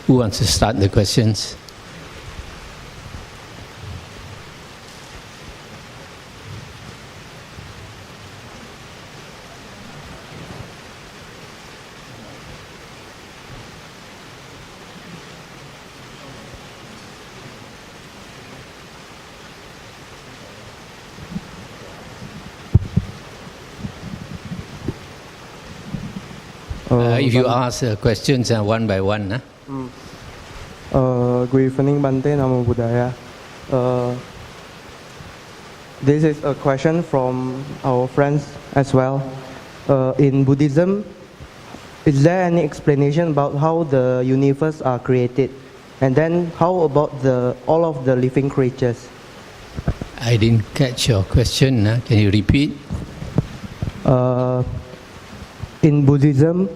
Who wants to start the questions? If you ask questions one by one. Good evening, Bante. Namo Buddhaya. This is a question from our friends as well. In Buddhism, is there any explanation about how the universe are created? And then how about all of the living creatures? I didn't catch your question. Can you repeat? In Buddhism,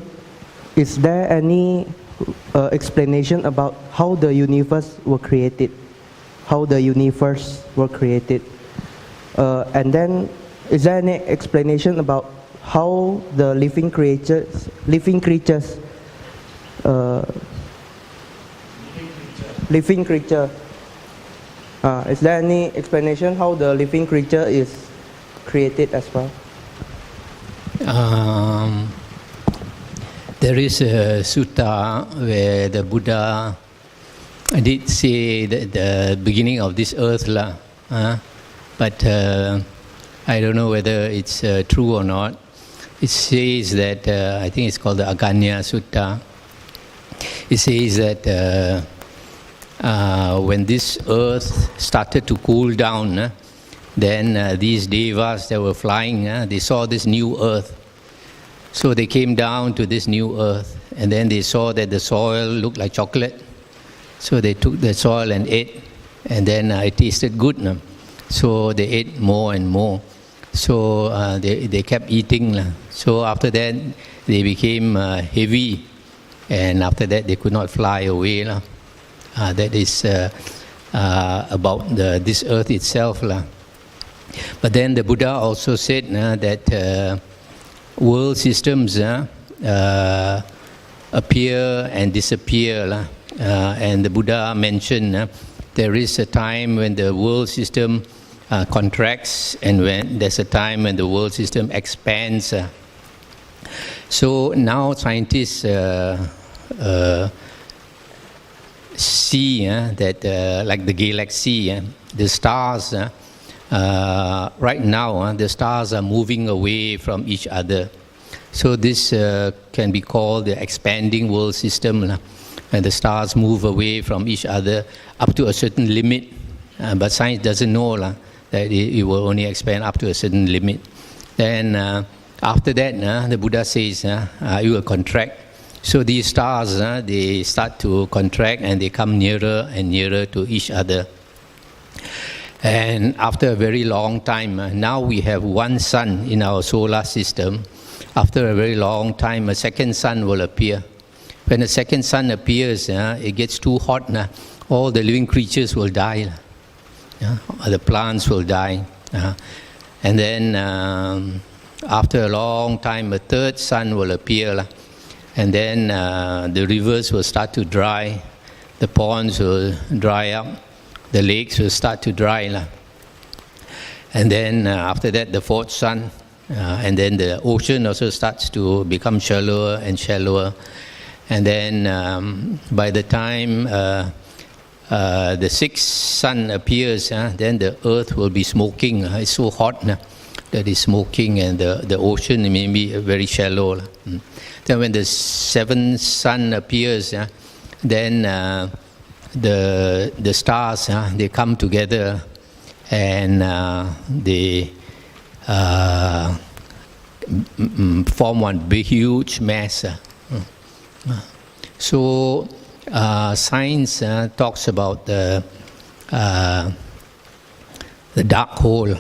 is there any explanation about how the universe were created? How the universe were created? And then, is there any explanation about how the living creatures, is there any explanation how the living creature is created as well? There is a sutta where the Buddha did say the beginning of this earth, but I don't know whether it's true or not. It says that, I think it's called the Aganya Sutta. It says that when this earth started to cool down, then these devas that were flying, they saw this new earth. So they came down to this new earth, and then they saw that the soil looked like chocolate. So they took the soil and ate, and then it tasted good. So they ate more and more. So they kept eating. So after that, they became heavy, and after that, they could not fly away. That is about this earth itself. But then the Buddha also said that world systems appear and disappear. And the Buddha mentioned there is a time when the world system contracts, and when there's a time when the world system expands. So now scientists see that like the galaxy, the stars, right now the stars are moving away from each other. So this can be called the expanding world system, and the stars move away from each other up to a certain limit. But science doesn't know that it will only expand up to a certain limit. Then after that, the Buddha says it will contract. So these stars, they start to contract and they come nearer and nearer to each other. And after a very long time, now we have one sun in our solar system. After a very long time, a second sun will appear. When a second sun appears, it gets too hot. All the living creatures will die. The plants will die. And then after a long time, a third sun will appear. And then the rivers will start to dry. The ponds will dry up. The lakes will start to dry. And then after that, the fourth sun. And then the ocean also starts to become shallower and shallower. And then by the time the sixth sun appears, then the earth will be smoking. It's so hot that it's smoking, and the ocean may be very shallow. Then when the seventh sun appears, then the stars, they come together, and they form one big, huge mass. So science talks about the dark hole.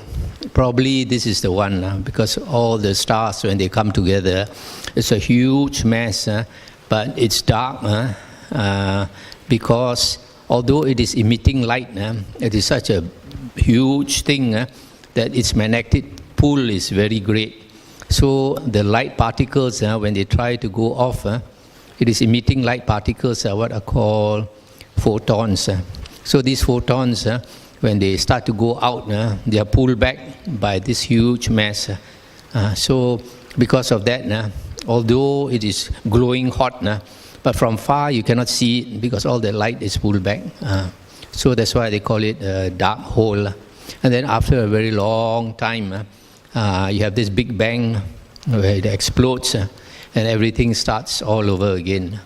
Probably this is the one, because all the stars, when they come together, it's a huge mass, but it's dark because although it is emitting light, it is such a huge thing that its magnetic pull is very great. So the light particles, when they try to go off, it is emitting light particles, what are called photons. So these photons, when they start to go out, they are pulled back by this huge mass. So because of that, although it is glowing hot, but from far you cannot see it because all the light is pulled back. So that's why they call it a dark hole. And then after a very long time, you have this big bang where it explodes and everything starts all over again.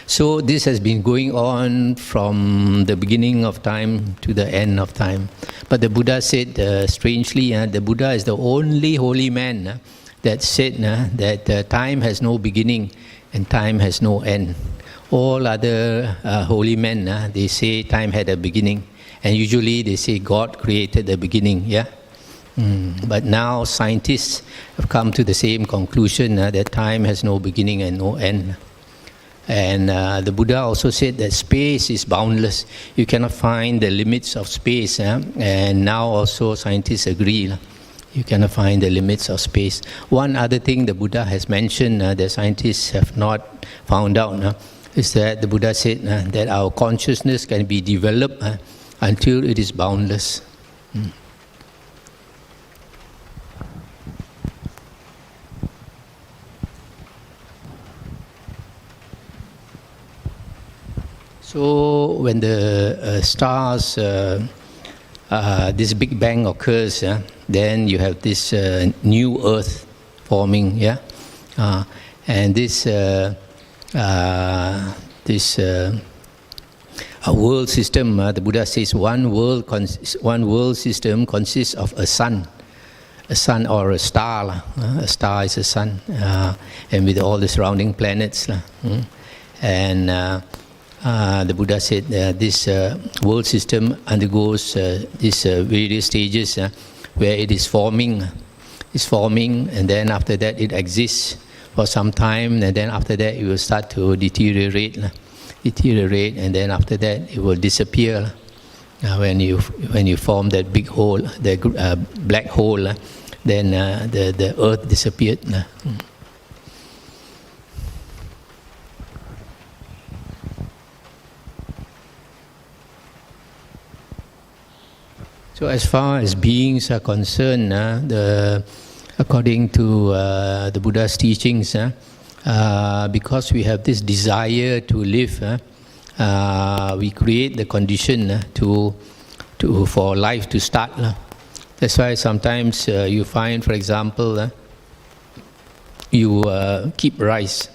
So this has been going on from the beginning of time to the end of time. But the Buddha said, strangely, the Buddha is the only holy man that said that time has no beginning and time has no end. All other holy men, they say time had a beginning. And usually they say God created the beginning, yeah? But now scientists have come to the same conclusion that time has no beginning and no end. And the Buddha also said that space is boundless. You cannot find the limits of space. And now also scientists agree. You cannot find the limits of space. One other thing the Buddha has mentioned that scientists have not found out is that the Buddha said that our consciousness can be developed until it is boundless. So when the stars, this Big Bang occurs, then you have this new Earth forming, yeah, and this world system. The Buddha says one world system consists of a sun or a star. A star is a sun, and with all the surrounding planets, and. The Buddha said this world system undergoes these various stages where it is forming, and then after that it exists for some time, and then after that it will start to deteriorate, and then after that it will disappear. When you form that big hole, the black hole, then the earth disappeared. So as far as beings are concerned, according to the Buddha's teachings, because we have this desire to live, we create the condition for life to start. That's why sometimes you find, for example, you keep rice,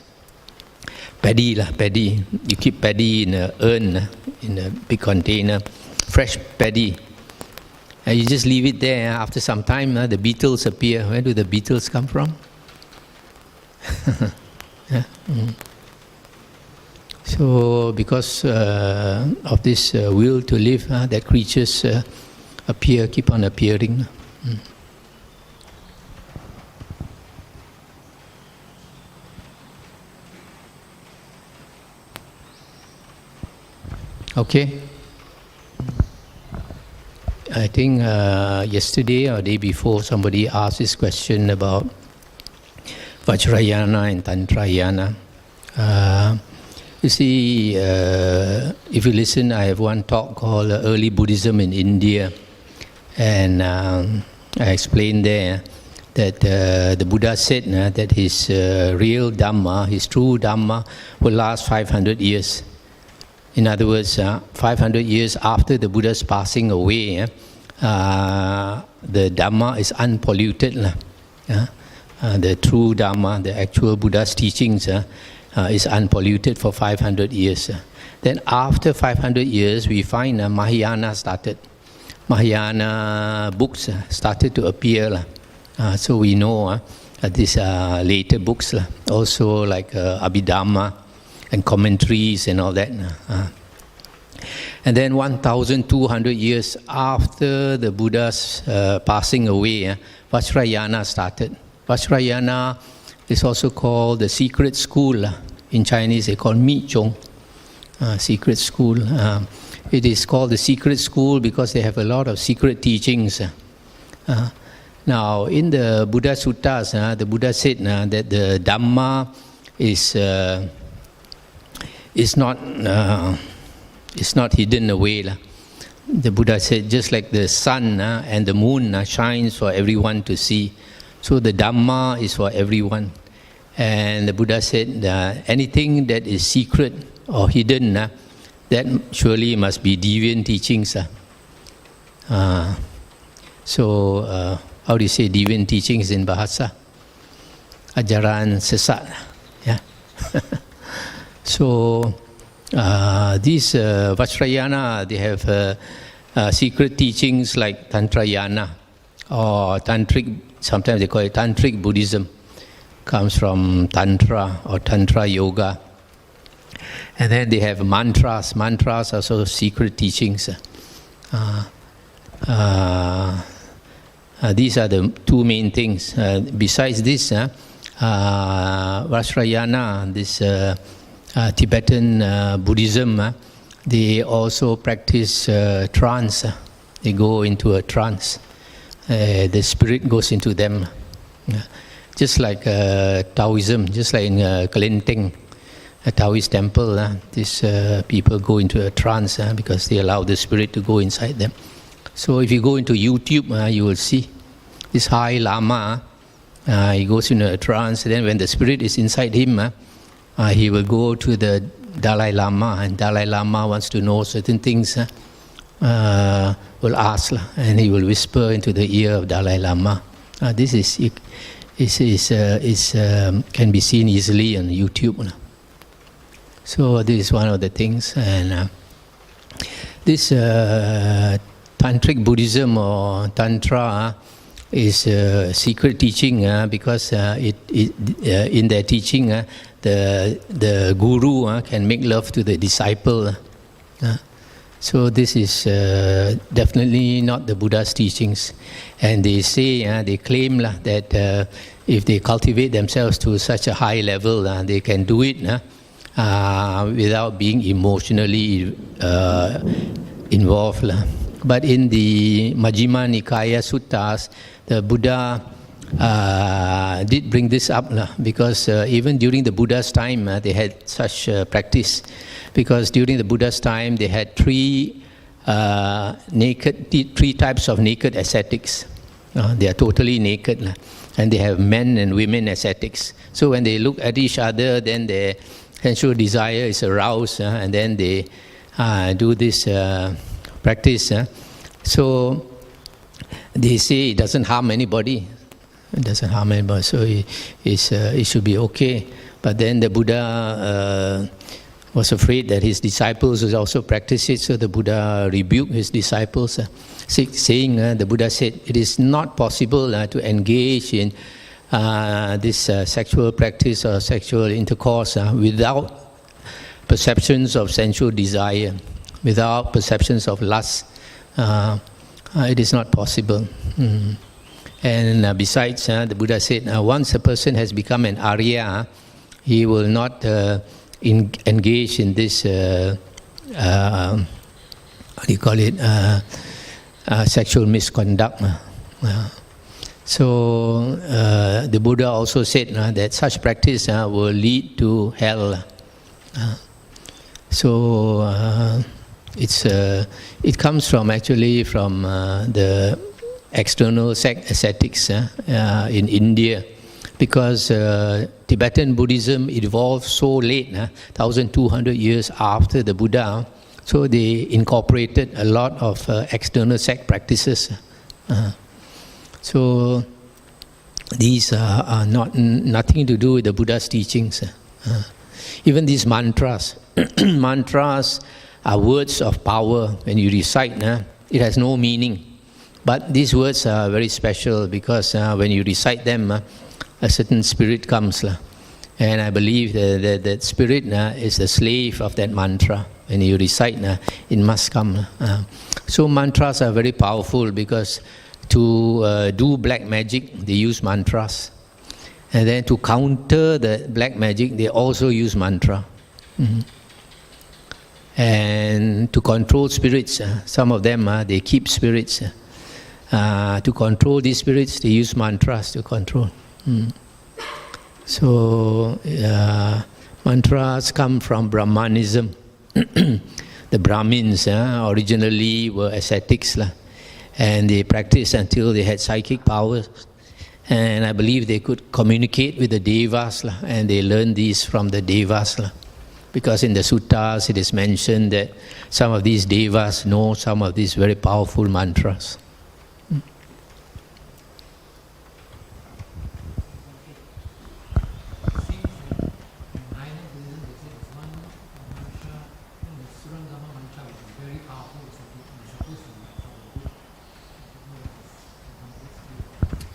paddy. You keep paddy in an urn, in a big container, fresh paddy. You just leave it there. After some time, the beetles appear. Where do the beetles come from? Yeah. So, because of this will to live, that creatures keep on appearing. Okay. I think yesterday or day before somebody asked this question about Vajrayana and Tantrayana. You see, if you listen, I have one talk called Early Buddhism in India, and I explained there that the Buddha said that his real Dhamma, his true Dhamma, will last 500 years. In other words, 500 years after the Buddha's passing away, the Dhamma is unpolluted. The true Dhamma, the actual Buddha's teachings, is unpolluted for 500 years. Then after 500 years, we find Mahayana started. Mahayana books started to appear. So we know these later books, also like Abhidhamma, and commentaries and all that. And then 1,200 years after the Buddha's passing away, Vajrayana started. Vajrayana is also called the secret school. In Chinese, they call Mi Chong, secret school. It is called the secret school because they have a lot of secret teachings. Now, in the Buddha Suttas, the Buddha said that the Dhamma is not hidden away. The Buddha said, just like the sun and the moon shines for everyone to see, so the Dhamma is for everyone. And the Buddha said, anything that is secret or hidden, that surely must be deviant teachings. So, how do you say deviant teachings in Bahasa? Ajaran sesat. Yeah. So, these Vajrayana, they have secret teachings like Tantrayana or Tantric, sometimes they call it Tantric Buddhism. Comes from Tantra or Tantra Yoga. And then they have mantras. Mantras are also secret teachings. These are the two main things. Besides this, Vajrayana, this Tibetan Buddhism, they also practice trance. They go into a trance. The spirit goes into them. Just like Taoism, just like in Kelenteng, a Taoist temple, these people go into a trance because they allow the spirit to go inside them. So if you go into YouTube, you will see this high Lama, he goes into a trance, then when the spirit is inside him, he will go to the Dalai Lama, and Dalai Lama wants to know certain things, will ask, and he will whisper into the ear of Dalai Lama. This can be seen easily on YouTube. So this is one of the things, and this Tantric Buddhism or Tantra is a secret teaching because in their teaching the guru can make love to the disciple. So this is definitely not the Buddha's teachings. And they say, they claim that if they cultivate themselves to such a high level, they can do it without being emotionally involved. But in the Majjhima Nikaya Suttas, the Buddha did bring this up because even during the Buddha's time, they had such practice. Because during the Buddha's time, they had three types of naked ascetics. They are totally naked, and they have men and women ascetics. So when they look at each other, then their sensual desire is aroused, and then they do this practice. So they say it doesn't harm anybody. It doesn't harm anybody, so it should be okay. But then the Buddha was afraid that his disciples would also practice it, so the Buddha rebuked his disciples, saying, the Buddha said, it is not possible to engage in this sexual practice or sexual intercourse without perceptions of sensual desire, without perceptions of lust. It is not possible. And besides, the Buddha said, once a person has become an Arya, he will not engage in this, sexual misconduct. So the Buddha also said that such practice will lead to hell. So it comes from the external ascetics in India, because Tibetan Buddhism evolved so late, 1,200 years after the Buddha, so they incorporated a lot of external sect practices. So these are nothing to do with the Buddha's teachings. Even these mantras, mantras are words of power. When you recite, it has no meaning. But these words are very special because when you recite them, a certain spirit comes. And I believe that spirit is the slave of that mantra. When you recite, it must come. So mantras are very powerful because to do black magic, they use mantras. And then to counter the black magic, they also use mantra. And to control spirits, some of them, they keep spirits. To control these spirits, they use mantras to control. So mantras come from Brahmanism. The Brahmins originally were ascetics, and they practiced until they had psychic powers. And I believe they could communicate with the devas, and they learned these from the devas. Because in the suttas it is mentioned that some of these devas know some of these very powerful mantras.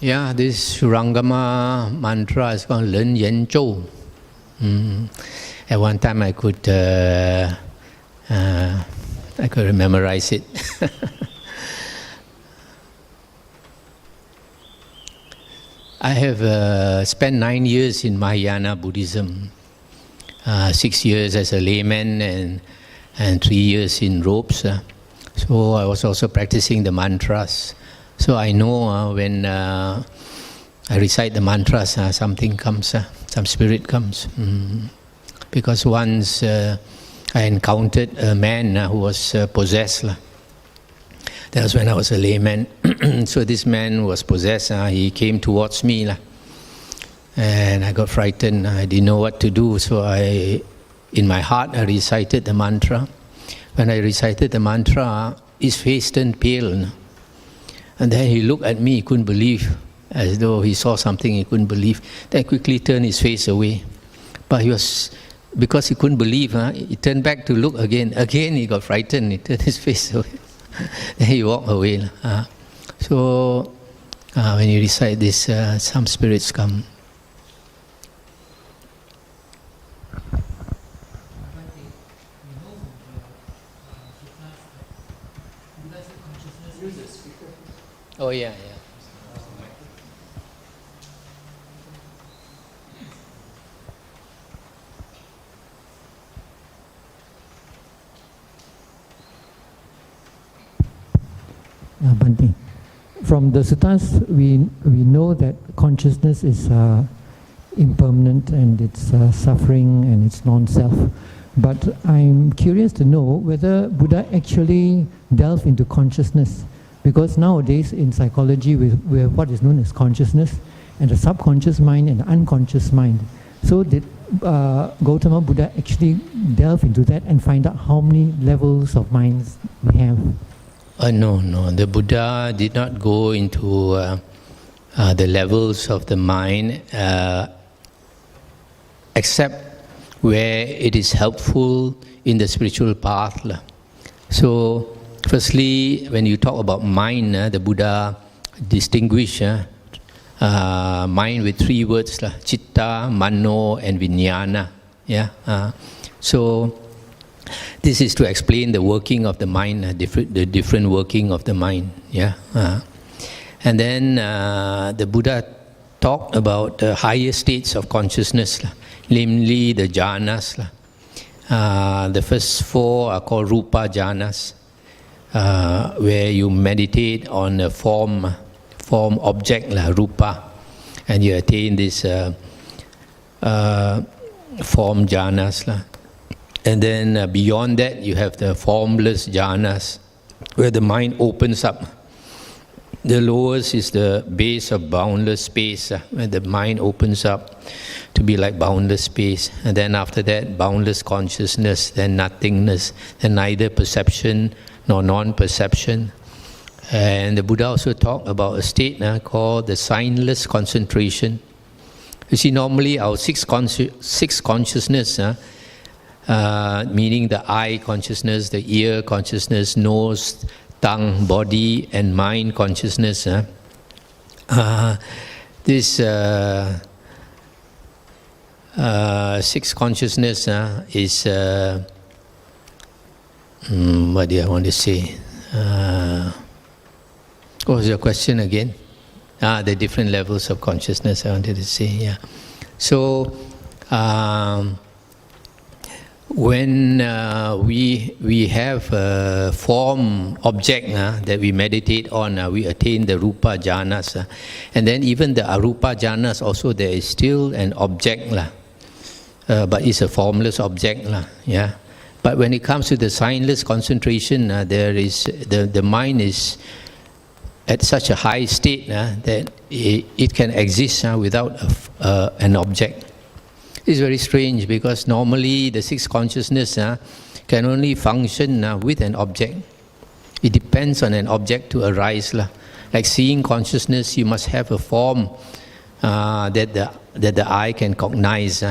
Yeah, this Shurangama mantra is called Len Yen Zhou. At one time I could memorize it. I have spent 9 years in Mahayana Buddhism, 6 years as a layman and 3 years in robes. So I was also practicing the mantras. So I know when I recite the mantras, something comes, some spirit comes. Because once I encountered a man who was possessed. That was when I was a layman. So this man was possessed. He came towards me. And I got frightened. I didn't know what to do. So in my heart, I recited the mantra. When I recited the mantra, his face turned pale. And then he looked at me, he couldn't believe, as though he saw something he couldn't believe. Then quickly turned his face away. But because he couldn't believe, he turned back to look again. Again he got frightened, he turned his face away. Then he walked away. So when you recite this, some spirits come. Oh yeah. Bhante, from the suttas, we know that consciousness is impermanent and it's suffering and it's non-self. But I'm curious to know whether Buddha actually delved into consciousness. Because nowadays in psychology we have what is known as consciousness and the subconscious mind and the unconscious mind. So did Gautama Buddha actually delve into that and find out how many levels of minds we have? No. The Buddha did not go into the levels of the mind except where it is helpful in the spiritual path. So firstly, when you talk about mind, the Buddha distinguished mind with 3 words, citta, mano, and vijnana. So this is to explain the working of the mind, the different working of the mind. And then the Buddha talked about the higher states of consciousness, namely the jhanas. The first 4 are called rupa jhanas, where you meditate on a form object, rupa, and you attain this form jhanas. And then beyond that, you have the formless jhanas, where the mind opens up. The lowest is the base of boundless space, where the mind opens up to be like boundless space. And then after that, boundless consciousness, then nothingness, then neither perception nor non-perception. And the Buddha also talked about a state called the signless concentration. You see, normally our six consciousness, meaning the eye consciousness, the ear consciousness, nose, tongue, body, and mind consciousness. This 6 consciousness is what do I want to say? What was your question again? The different levels of consciousness I wanted to say. So When we have a form object that we meditate on, we attain the rupa jhanas, and then even the arupa jhanas also, there is still an object, but it's a formless object, yeah. But when it comes to the signless concentration, there is the mind is at such a high state that it can exist without an object. It's very strange because normally the sixth consciousness can only function with an object. It depends on an object to arise. Like seeing consciousness, you must have a form that the eye can cognize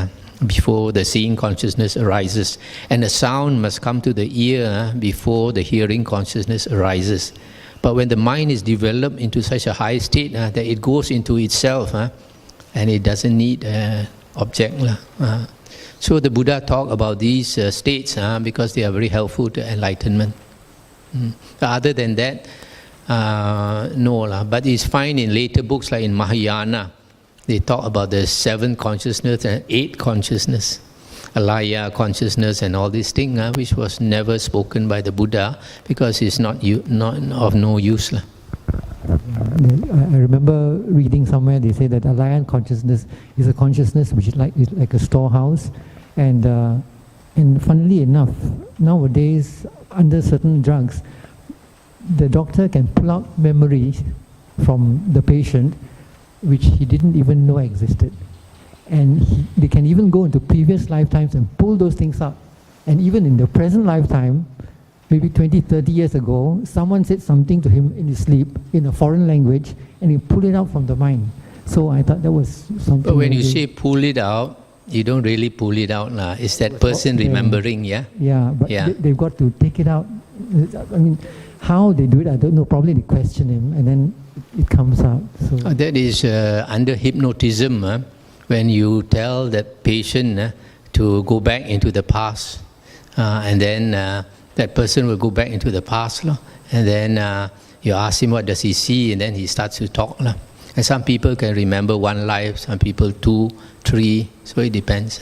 before the seeing consciousness arises. And a sound must come to the ear before the hearing consciousness arises. But when the mind is developed into such a high state that it goes into itself and it doesn't need object. So the Buddha talked about these states because they are very helpful to enlightenment. Other than that, no. But it's fine in later books like in Mahayana. They talk about the 7 consciousness and 8 consciousness, alaya consciousness and all these things, which was never spoken by the Buddha because it's not of no use. I remember reading somewhere they say that alaya consciousness is a consciousness which is like a storehouse, and funnily enough, nowadays under certain drugs, the doctor can pull out memories from the patient which he didn't even know existed, and they can even go into previous lifetimes and pull those things up, and even in the present lifetime, maybe 20, 30 years ago, someone said something to him in his sleep in a foreign language, and he pulled it out from the mind. So I thought that was something. But when you say pull it out, you don't really pull it out. It's that person remembering, yeah? Yeah, but they've got to take it out. I mean, how they do it, I don't know. Probably they question him, and then it comes out. So that is under hypnotism, when you tell the patient to go back into the past, and then that person will go back into the past, and then you ask him what does he see, and then he starts to talk. And some people can remember 1 life, some people 2, 3, so it depends.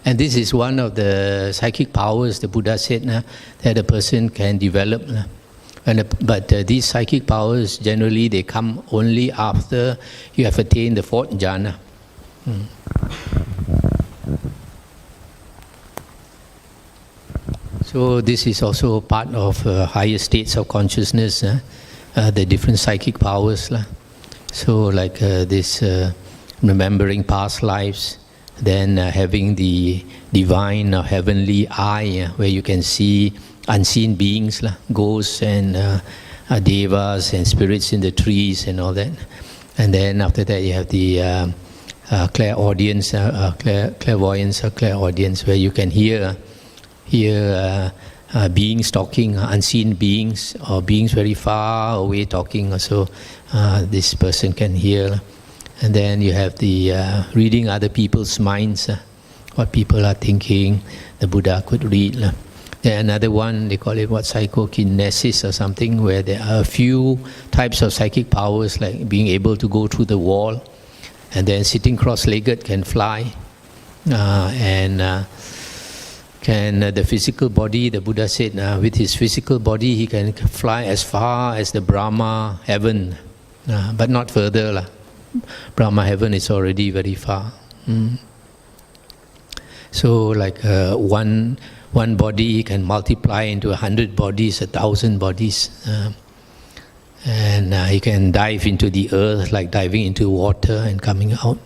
And this is one of the psychic powers the Buddha said that a person can develop. But these psychic powers, generally they come only after you have attained the 4th jhana. So this is also part of higher states of consciousness, the different psychic powers. So like this remembering past lives, then having the divine or heavenly eye where you can see unseen beings, ghosts and devas and spirits in the trees and all that. And then after that you have the clairaudience, clairvoyance or clairaudience, where you can hear beings talking, unseen beings or beings very far away talking. So this person can hear. And then you have the reading other people's minds, what people are thinking, the Buddha could read. Then another one, they call it psychokinesis or something, where there are a few types of psychic powers, like being able to go through the wall, and then sitting cross-legged can fly, and can the physical body, the Buddha said, with his physical body he can fly as far as the Brahma heaven, but not further. Brahma heaven is already very far. So like one body can multiply into 100 bodies, 1,000 bodies, and he can dive into the earth like diving into water and coming out.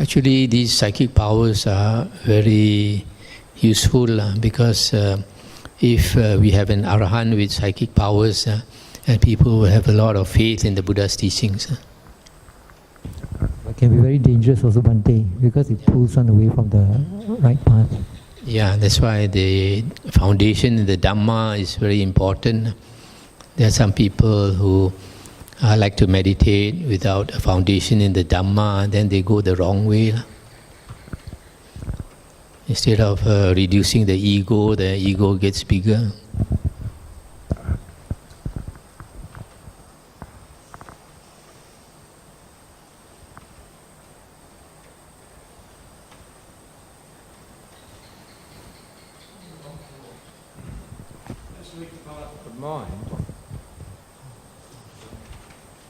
Actually, these psychic powers are very useful because if we have an arahant with psychic powers, and people will have a lot of faith in the Buddha's teachings. It can be very dangerous also, Bhante, because it pulls one away from the right path. Yeah, that's why the foundation in the Dhamma is very important. There are some people who like to meditate without a foundation in the Dhamma, then they go the wrong way. Instead of reducing the ego gets bigger.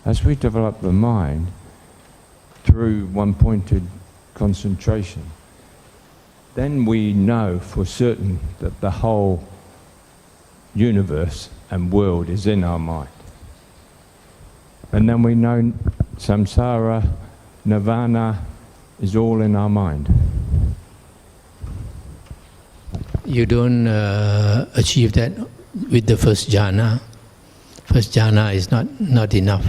as we develop the mind through one-pointed concentration, then we know for certain that the whole universe and world is in our mind. And then we know samsara, nirvana is all in our mind. You don't achieve that with the first jhana. First jhana is not enough.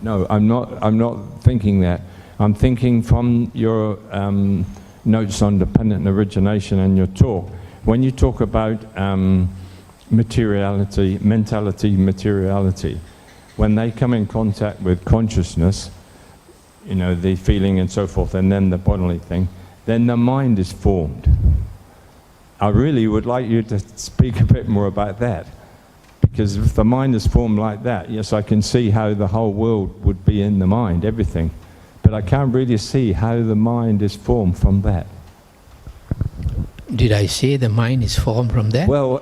No, I'm not thinking that. I'm thinking from your notes on dependent origination and your talk. When you talk about materiality, mentality, materiality, when they come in contact with consciousness, you know, the feeling and so forth, and then the bodily thing, then the mind is formed. I really would like you to speak a bit more about that. Because if the mind is formed like that, yes, I can see how the whole world would be in the mind, everything. But I can't really see how the mind is formed from that. Did I say the mind is formed from that? Well,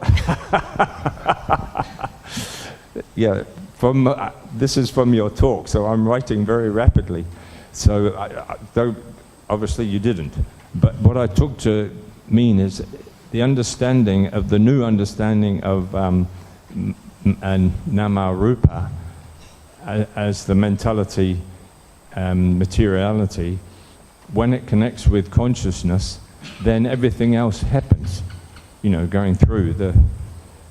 yeah, this is from your talk, so I'm writing very rapidly. So, though obviously you didn't. But what I took to mean is the understanding of the new understanding of and nama rupa as the mentality and materiality. When it connects with consciousness, then everything else happens, you know, going through the.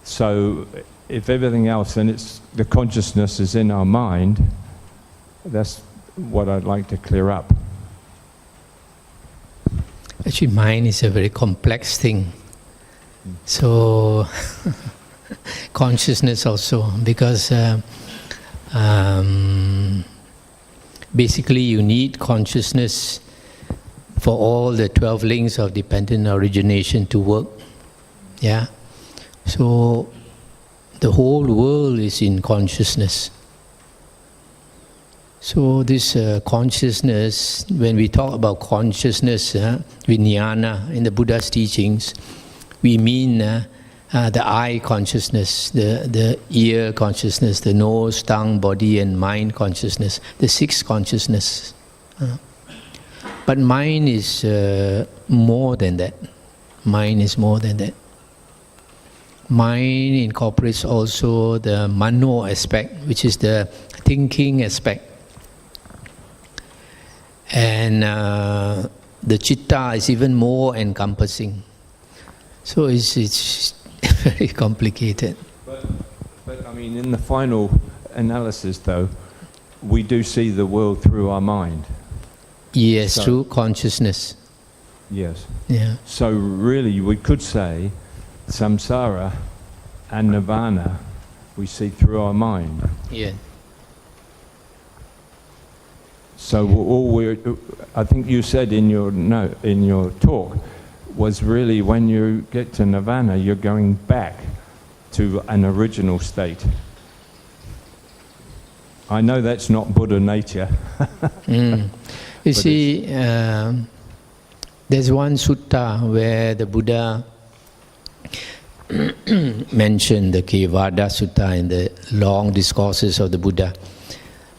So if everything else, then it's the consciousness is in our mind. That's what I'd like to clear up. Actually, mind is a very complex thing. So consciousness also, because basically you need consciousness for all the 12 links of dependent origination to work. Yeah. So the whole world is in consciousness. So this consciousness, when we talk about consciousness, vijnana in the Buddha's teachings, we mean the eye consciousness, the ear consciousness, the nose, tongue, body and mind consciousness, the six consciousness. But mind is more than that. Mind is more than that. Mind incorporates also the mano aspect, which is the thinking aspect. And the citta is even more encompassing. So it's very complicated. But I mean, in the final analysis, though, we do see the world through our mind. Yes, so, through consciousness. Yes. Yeah. So really, we could say samsara and nirvana we see through our mind. Yeah. So I think you said in your talk, was really when you get to nirvana, you're going back to an original state. I know that's not Buddha nature. You see, there's one sutta where the Buddha mentioned the Keluarga sutta in the long discourses of the Buddha.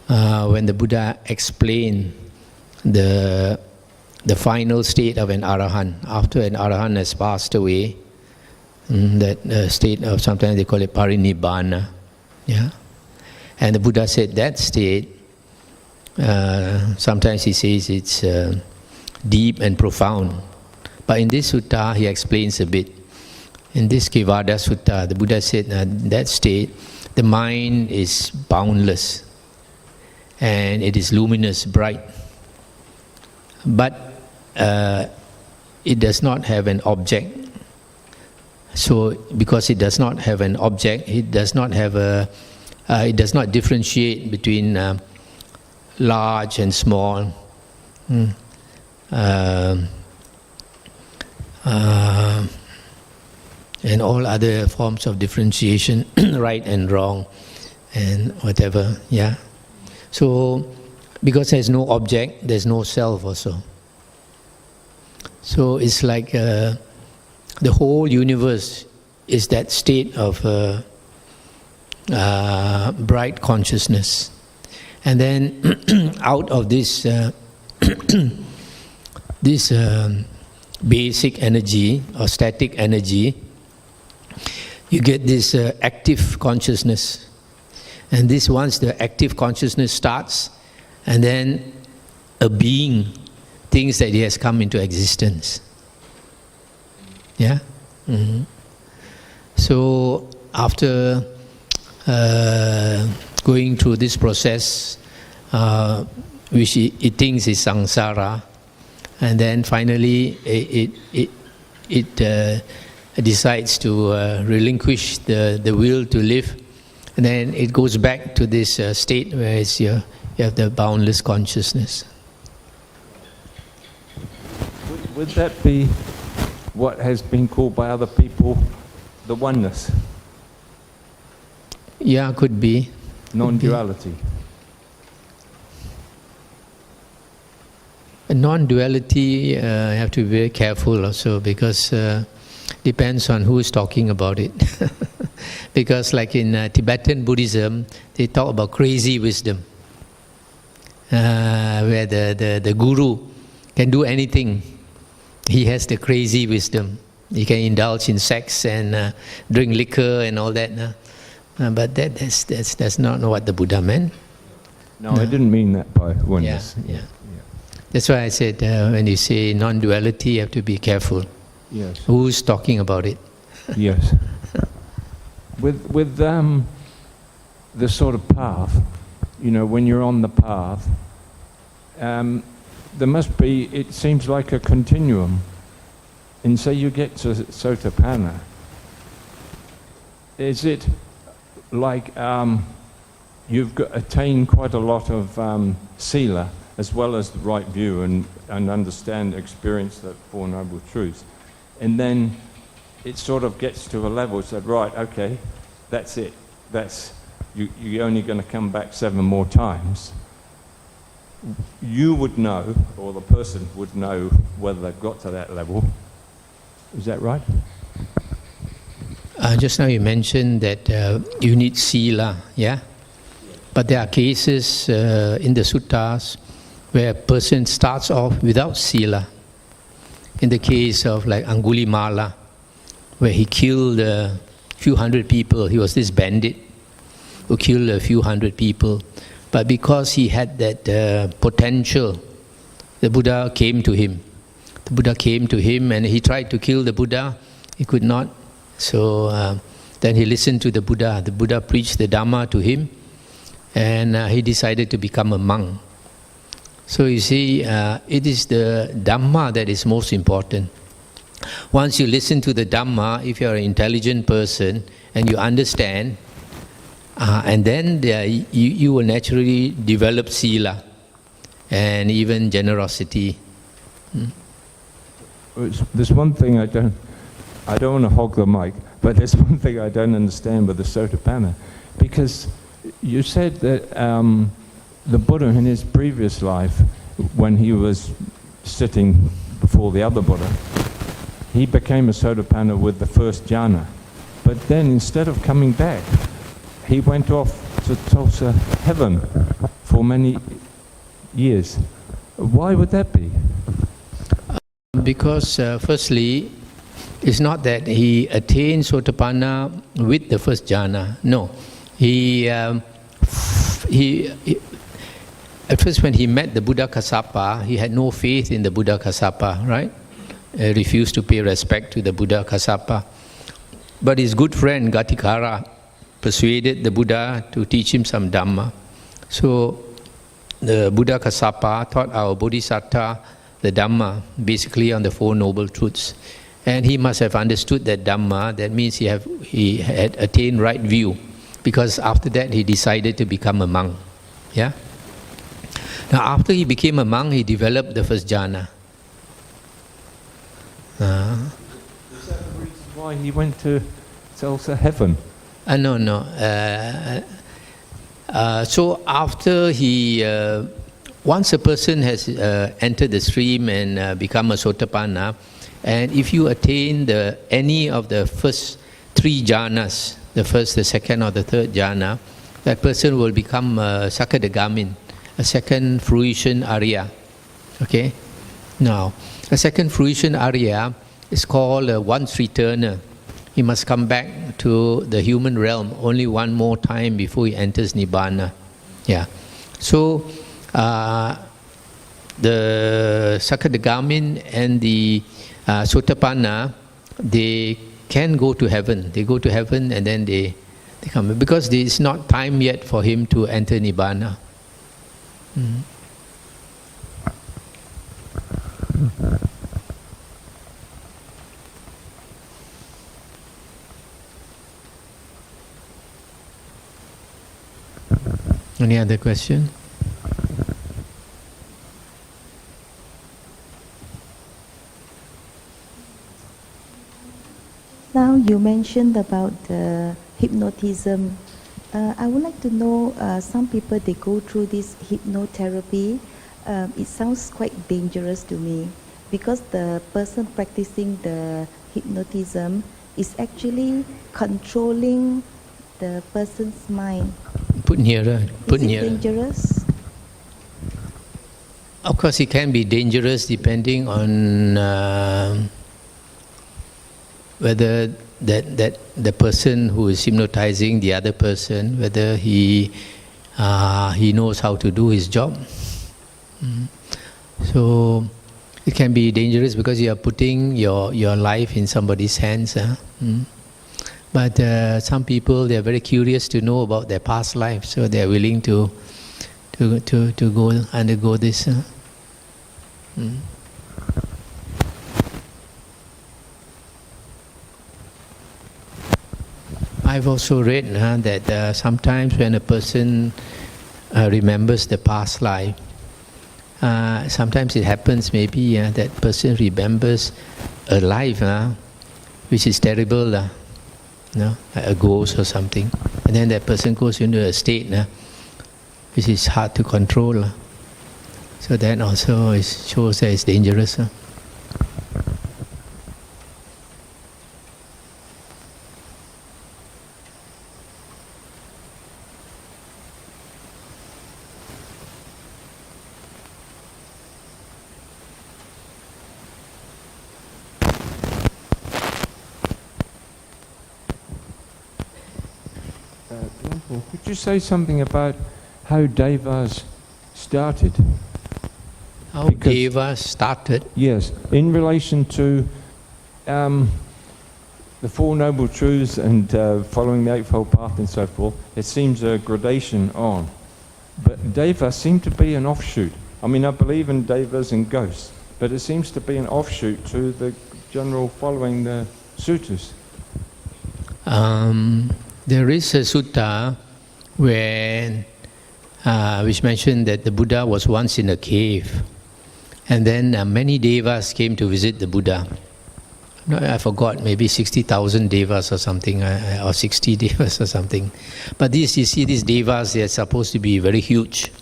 When the Buddha explained the final state of an arahant, after an arahant has passed away, that state of, sometimes they call it parinibbana, yeah. And the Buddha said that state, sometimes he says it's deep and profound. But in this sutta, he explains a bit. In this Keluarga sutta, the Buddha said that state, the mind is boundless. And it is luminous, bright. But it does not have an object. So because it does not have an object, it does not have it does not differentiate between large and small, and all other forms of differentiation, right and wrong, and whatever. Yeah. So, because there's no object, there's no self also. So it's like the whole universe is that state of bright consciousness. And then out of this this basic energy or static energy, you get this active consciousness. And this, once the active consciousness starts, and then a being thinks that he has come into existence. Yeah? Mm-hmm. So after going through this process, which it thinks is samsara, and then finally it decides to relinquish the will to live, and then it goes back to this state where you have the boundless consciousness. Would that be what has been called by other people the oneness? Yeah, could be. Non-duality. Non-duality, you have to be very careful also, because depends on who is talking about it. Because like in Tibetan Buddhism, they talk about crazy wisdom, where the guru can do anything. He has the crazy wisdom. He can indulge in sex and drink liquor and all that. But that's not what the Buddha meant. No, I didn't mean that by oneness. Yeah. That's why I said when you say non-duality, you have to be careful. Yes. Who's talking about it? Yes. With the sort of path, when you're on the path, there must be, it seems like a continuum. And so you get to Sotapanna. Is it like you've attained quite a lot of sila, as well as the right view and understand, experience the Four Noble Truths. And then it sort of gets to a level, said, right, okay, that's it. You're only going to come back 7 more times. You would know, or the person would know whether they've got to that level. Is that right? Just now you mentioned that you need sila, yeah? But there are cases in the suttas where a person starts off without sila. In the case of like Angulimala, where he killed a few hundred people. He was this bandit who killed a few hundred people. But because he had that potential, the Buddha came to him. The Buddha came to him and he tried to kill the Buddha. He could not. So then he listened to the Buddha. The Buddha preached the Dhamma to him, and he decided to become a monk. So you see, it is the Dhamma that is most important. Once you listen to the Dhamma, if you are an intelligent person and you understand, and then you will naturally develop sila and even generosity. There's one thing I don't want to hog the mic, but there's one thing I don't understand with the Sotapanna, because you said that the Buddha in his previous life, when he was sitting before the other Buddha, he became a Sotapanna with the first jhana. But then instead of coming back, he went off to Tulsa heaven for many years. Why would that be? Because firstly, it's not that he attained Sotapanna with the first jhana. No. He at first when he met the Buddha Kassapa, he had no faith in the Buddha Kassapa, right? Refused to pay respect to the Buddha Kassapa. But his good friend Gatikara persuaded the Buddha to teach him some Dhamma. So the Buddha Kassapa taught our Bodhisattva the Dhamma, basically on the Four Noble Truths. And he must have understood that Dhamma. That means he had attained right view, because after that he decided to become a monk. Yeah. Now after he became a monk, he developed the first jhana. Is that the reason why he went to Tulsa heaven? No. So after he, once a person has entered the stream and become a Sotapanna, and if you attain any of the first 3 jhanas, the first, the second, or the third jhana, that person will become Sakadagamin, a second fruition Arya. Okay? Now, a second fruition Arya is called a once returner. He must come back to the human realm only one more time before he enters Nibbana. Yeah. So, the Sakadagamin and the Sotapanna, they can go to heaven. They go to heaven and then they come. Because it's not time yet for him to enter Nibbana. Any other question? Now you mentioned about hypnotism. I would like to know, some people, they go through this hypnotherapy. It sounds quite dangerous to me because the person practicing the hypnotism is actually controlling the person's mind. Put nearer. Put Is it nearer. dangerous? Of course, it can be dangerous depending on whether that the person who is hypnotizing the other person, whether he knows how to do his job. So it can be dangerous because you are putting your life in somebody's hands. But some people, they are very curious to know about their past life, so they are willing to go undergo this. I've also read that sometimes when a person remembers the past life, sometimes it happens maybe that person remembers a life which is terrible, a ghost or something, and then that person goes into a state which is hard to control. So that also shows that it's dangerous. Could you say something about how Devas started? How Devas started? Yes, in relation to the Four Noble Truths and following the Eightfold Path and so forth, it seems a gradation on. But Devas seem to be an offshoot. I mean, I believe in Devas and ghosts, but it seems to be an offshoot to the general following the suttas. There is a sutta where which mentioned that the Buddha was once in a cave, and then many devas came to visit the Buddha. No, I forgot, maybe 60,000 devas or something, or 60 devas or something. But you see, these devas, they are supposed to be very huge,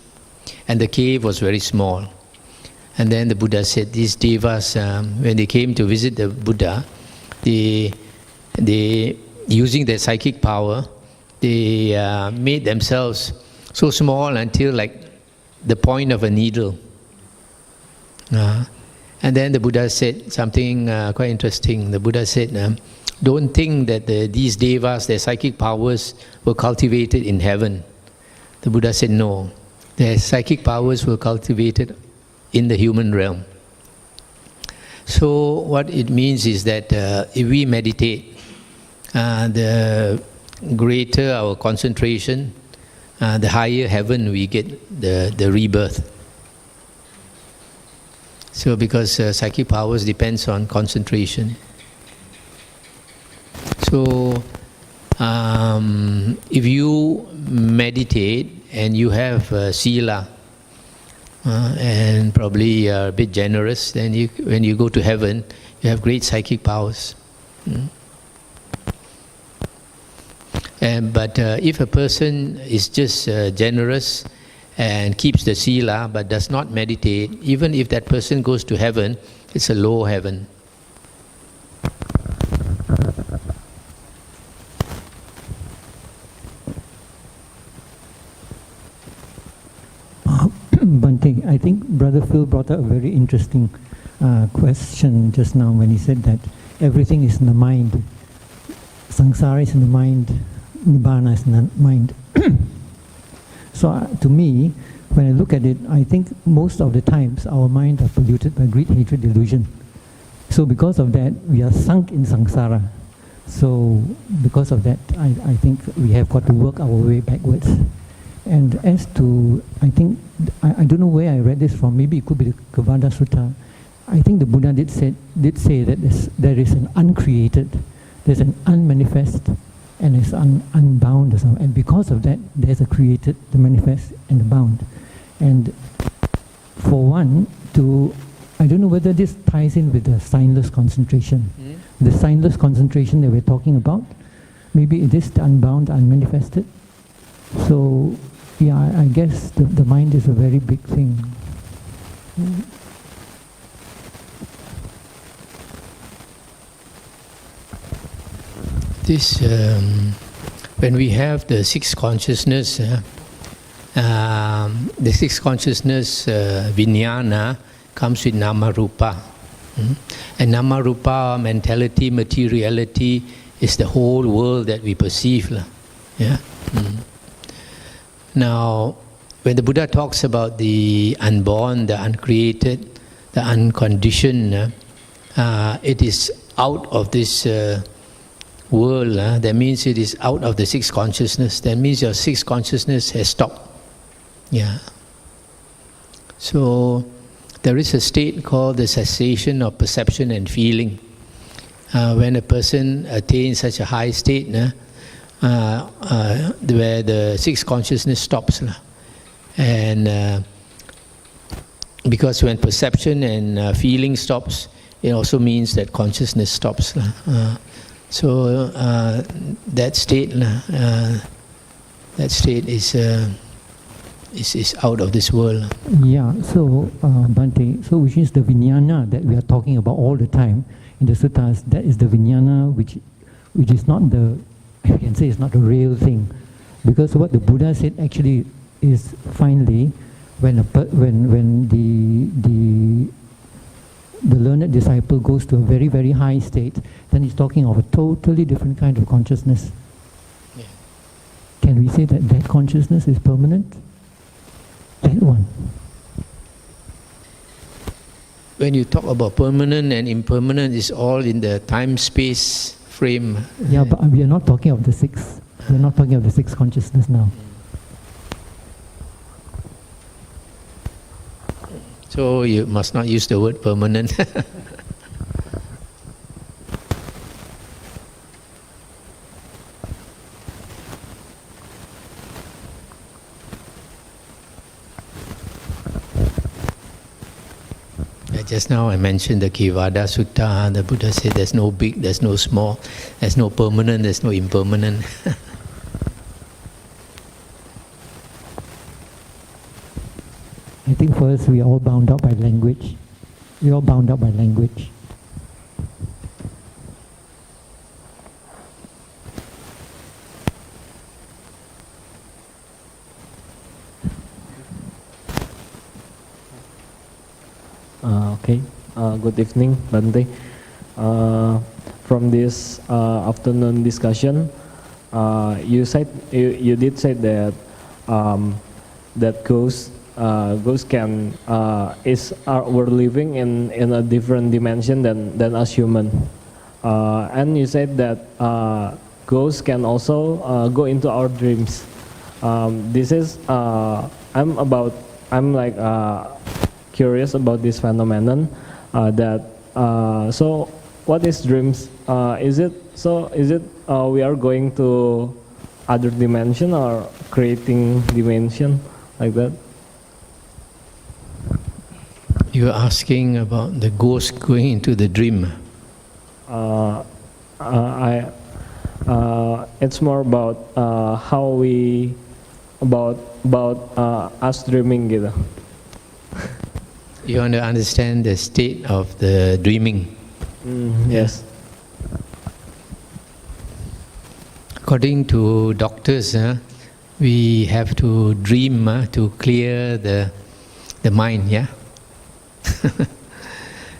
and the cave was very small. And then the Buddha said, these devas, when they came to visit the Buddha, they using their psychic power, they made themselves so small until like the point of a needle. And then the Buddha said something quite interesting. The Buddha said, don't think that these devas, their psychic powers, were cultivated in heaven. The Buddha said, no, their psychic powers were cultivated in the human realm. So what it means is that if we meditate, the greater our concentration, the higher heaven we get the rebirth. So because psychic powers depends on concentration. So if you meditate and you have sila, and probably you're a bit generous, then when you go to heaven, you have great psychic powers. But if a person is just generous and keeps the sila but does not meditate, even if that person goes to heaven, it's a low heaven. Bhante, I think Brother Phil brought up a very interesting question just now when he said that everything is in the mind. Samsara is in the mind, Nibbana is in the mind. So to me, when I look at it, I think most of the times our minds are polluted by greed, hatred, delusion. So because of that, we are sunk in samsara. So because of that, I think we have got to work our way backwards. And as to, I think, I don't know where I read this from, maybe it could be the Keluarga Sutta. I think the Buddha did say that there is an uncreated, there's an unmanifest, and it's unbound. And because of that, there's a created, the manifest, and the bound. And for one, I don't know whether this ties in with the signless concentration. The signless concentration that we're talking about, maybe it is the unbound, unmanifested. So, yeah, I guess the mind is a very big thing. This, when we have the sixth consciousness, the sixth consciousness, vijnana, comes with nama rupa. And nama rupa, mentality, materiality, is the whole world that we perceive. Yeah? Now, when the Buddha talks about the unborn, the uncreated, the unconditioned, it is out of this world. That means it is out of the sixth consciousness. That means your sixth consciousness has stopped. Yeah. So there is a state called the cessation of perception and feeling. When a person attains such a high state, where the sixth consciousness stops. And because when perception and feeling stops, it also means that consciousness stops. So that state is out of this world. Yeah, so Bhante, so which is the vijnana that we are talking about all the time in the suttas, that is the vijnana which is not the, I can say it's not the real thing. Because what the Buddha said actually is finally, when the learned disciple goes to a very, very high state, then he's talking of a totally different kind of consciousness. Yeah. Can we say that consciousness is permanent? That one. When you talk about permanent and impermanent, it's all in the time-space frame. Yeah, but we are not talking of the sixth. We are not talking of the sixth consciousness now. So you must not use the word permanent. Just now I mentioned the Keluarga Sutta. The Buddha said there's no big, there's no small, there's no permanent, there's no impermanent. I think first we are all bound up by language. We are all bound up by language. Okay. Good evening, Bhante. From this afternoon discussion, you did say that that ghosts can we're living in a different dimension than us human, and you said that ghosts can also go into our dreams. This is I'm curious about this phenomenon. So what is dreams? Is it we are going to other dimension or creating dimension like that? You are asking about the ghost going into the dream. It's more about us dreaming gitu. You want to understand the state of the dreaming. Yes. According to doctors, we have to dream to clear the the mind, yeah?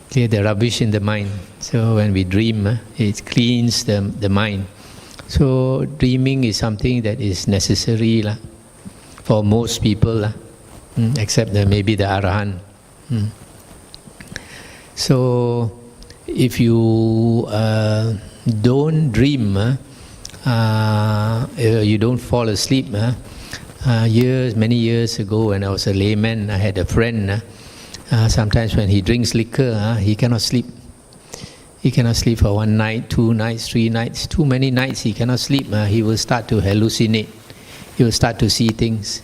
Clear the rubbish in the mind. So when we dream, it cleans the mind. So dreaming is something that is necessary for most people, except maybe the Arahant. So if you don't dream, you don't fall asleep. Many years ago, when I was a layman, I had a friend. Sometimes when he drinks liquor, he cannot sleep. He cannot sleep for 1 night, 2 nights, 3 nights. Too many nights he cannot sleep. He will start to hallucinate. He will start to see things.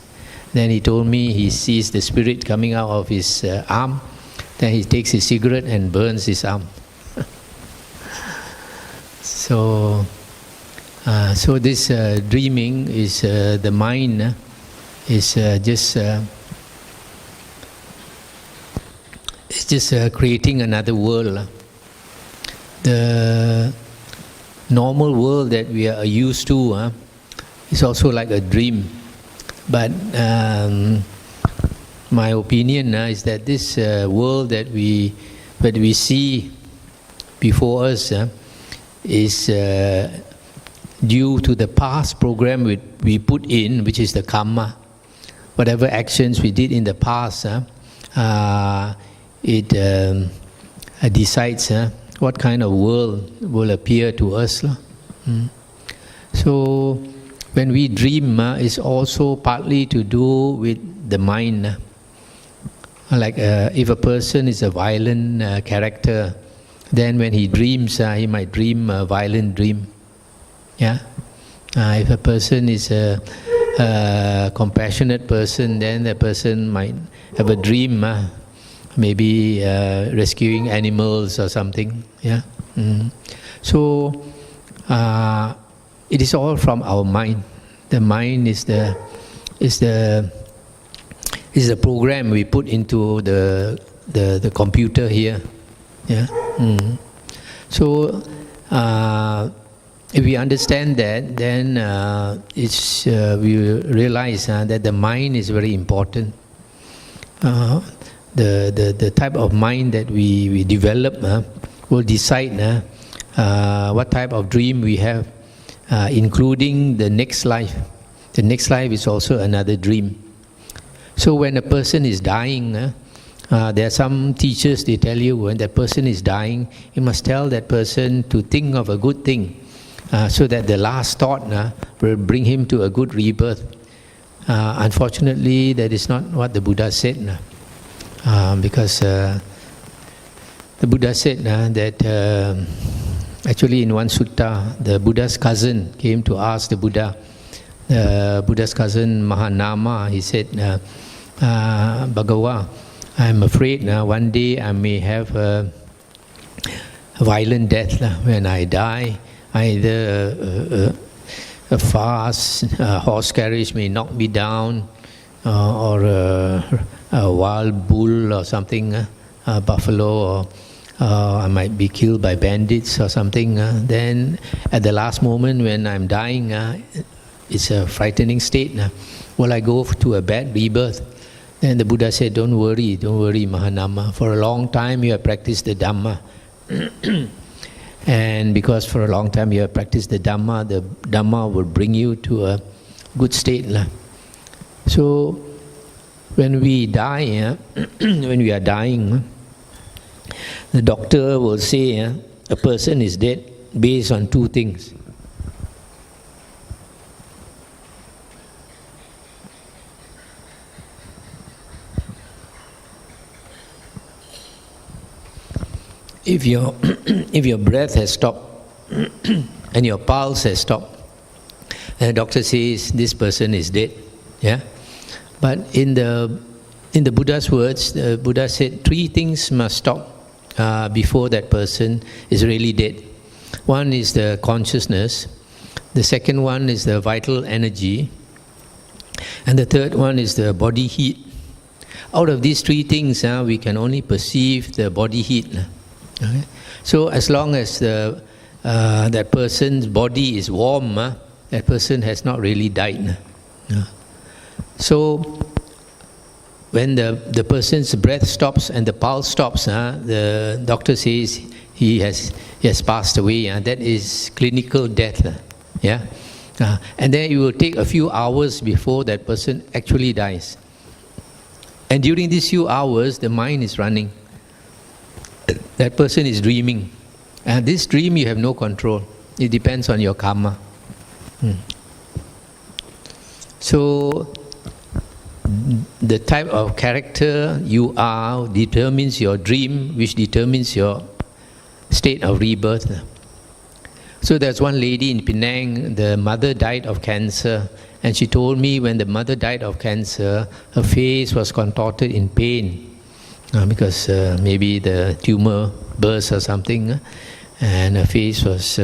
Then he told me he sees the spirit coming out of his arm. Then he takes his cigarette and burns his arm. So this dreaming is the mind is just creating another world. The normal world that we are used to is also like a dream. But my opinion is that this world that we see before us is due to the past program we put in, which is the karma. Whatever actions we did in the past, it decides what kind of world will appear to us. So when we dream, it's also partly to do with the mind. Like if a person is a violent character, then when he dreams, he might dream a violent dream. Yeah. If a person is a compassionate person, then the person might have a dream, maybe rescuing animals or something. Yeah. So it is all from our mind. The mind is the program we put into the computer here. Yeah. So if we understand that, then we realize that the mind is very important. The type of mind that we develop will decide what type of dream we have, including the next life. The next life is also another dream. So when a person is dying, there are some teachers, they tell you when that person is dying, you must tell that person to think of a good thing, so that the last thought will bring him to a good rebirth. Unfortunately, that is not what the Buddha said, because the Buddha said that actually in one sutta, the Buddha's cousin came to ask the Buddha. The Buddha's cousin Mahanama, he said, Bhagava, I'm afraid one day I may have a violent death when I die. Either a fast horse carriage may knock me down, or a wild bull or something, a buffalo, or I might be killed by bandits or something. Then at the last moment when I'm dying, it's a frightening state. Will I go to a bad rebirth? Then the Buddha said, don't worry, Mahanama. For a long time you have practiced the Dhamma. And because for a long time you have practiced the Dhamma will bring you to a good state. So when we die, when we are dying, the doctor will say a person is dead based on 2 things. If your breath has stopped and your pulse has stopped, and the doctor says this person is dead. Yeah, but in the Buddha's words, the Buddha said 3 things must stop before that person is really dead. One is the consciousness, the second one is the vital energy, and the third one is the body heat. Out of these 3 things, we can only perceive the body heat. Okay. So as long as that person's body is warm, that person has not really died. So when the person's breath stops and the pulse stops, the doctor says he has passed away. That is clinical death. Yeah, and then it will take a few hours before that person actually dies. And during these few hours, the mind is running. That person is dreaming. And this dream, you have no control. It depends on your karma. So, the type of character you are determines your dream, which determines your state of rebirth. So there's one lady in Penang, the mother died of cancer, and she told me when the mother died of cancer, her face was contorted in pain, because maybe the tumor burst or something, and her face was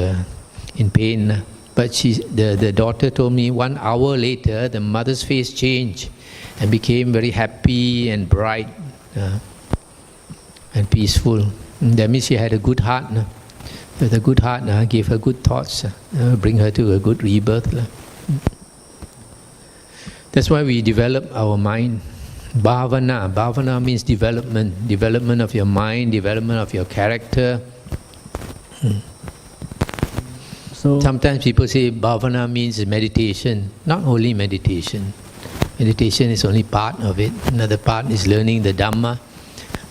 in pain. But the daughter told me 1 hour later, the mother's face changed and became very happy and bright and peaceful. That means she had a good heart. With a good heart, gave her good thoughts, bring her to a good rebirth. That's why we develop our mind. Bhavana. Bhavana means development. Development of your mind, development of your character. So Sometimes people say bhavana means meditation. Not only meditation. Meditation is only part of it. Another part is learning the Dhamma.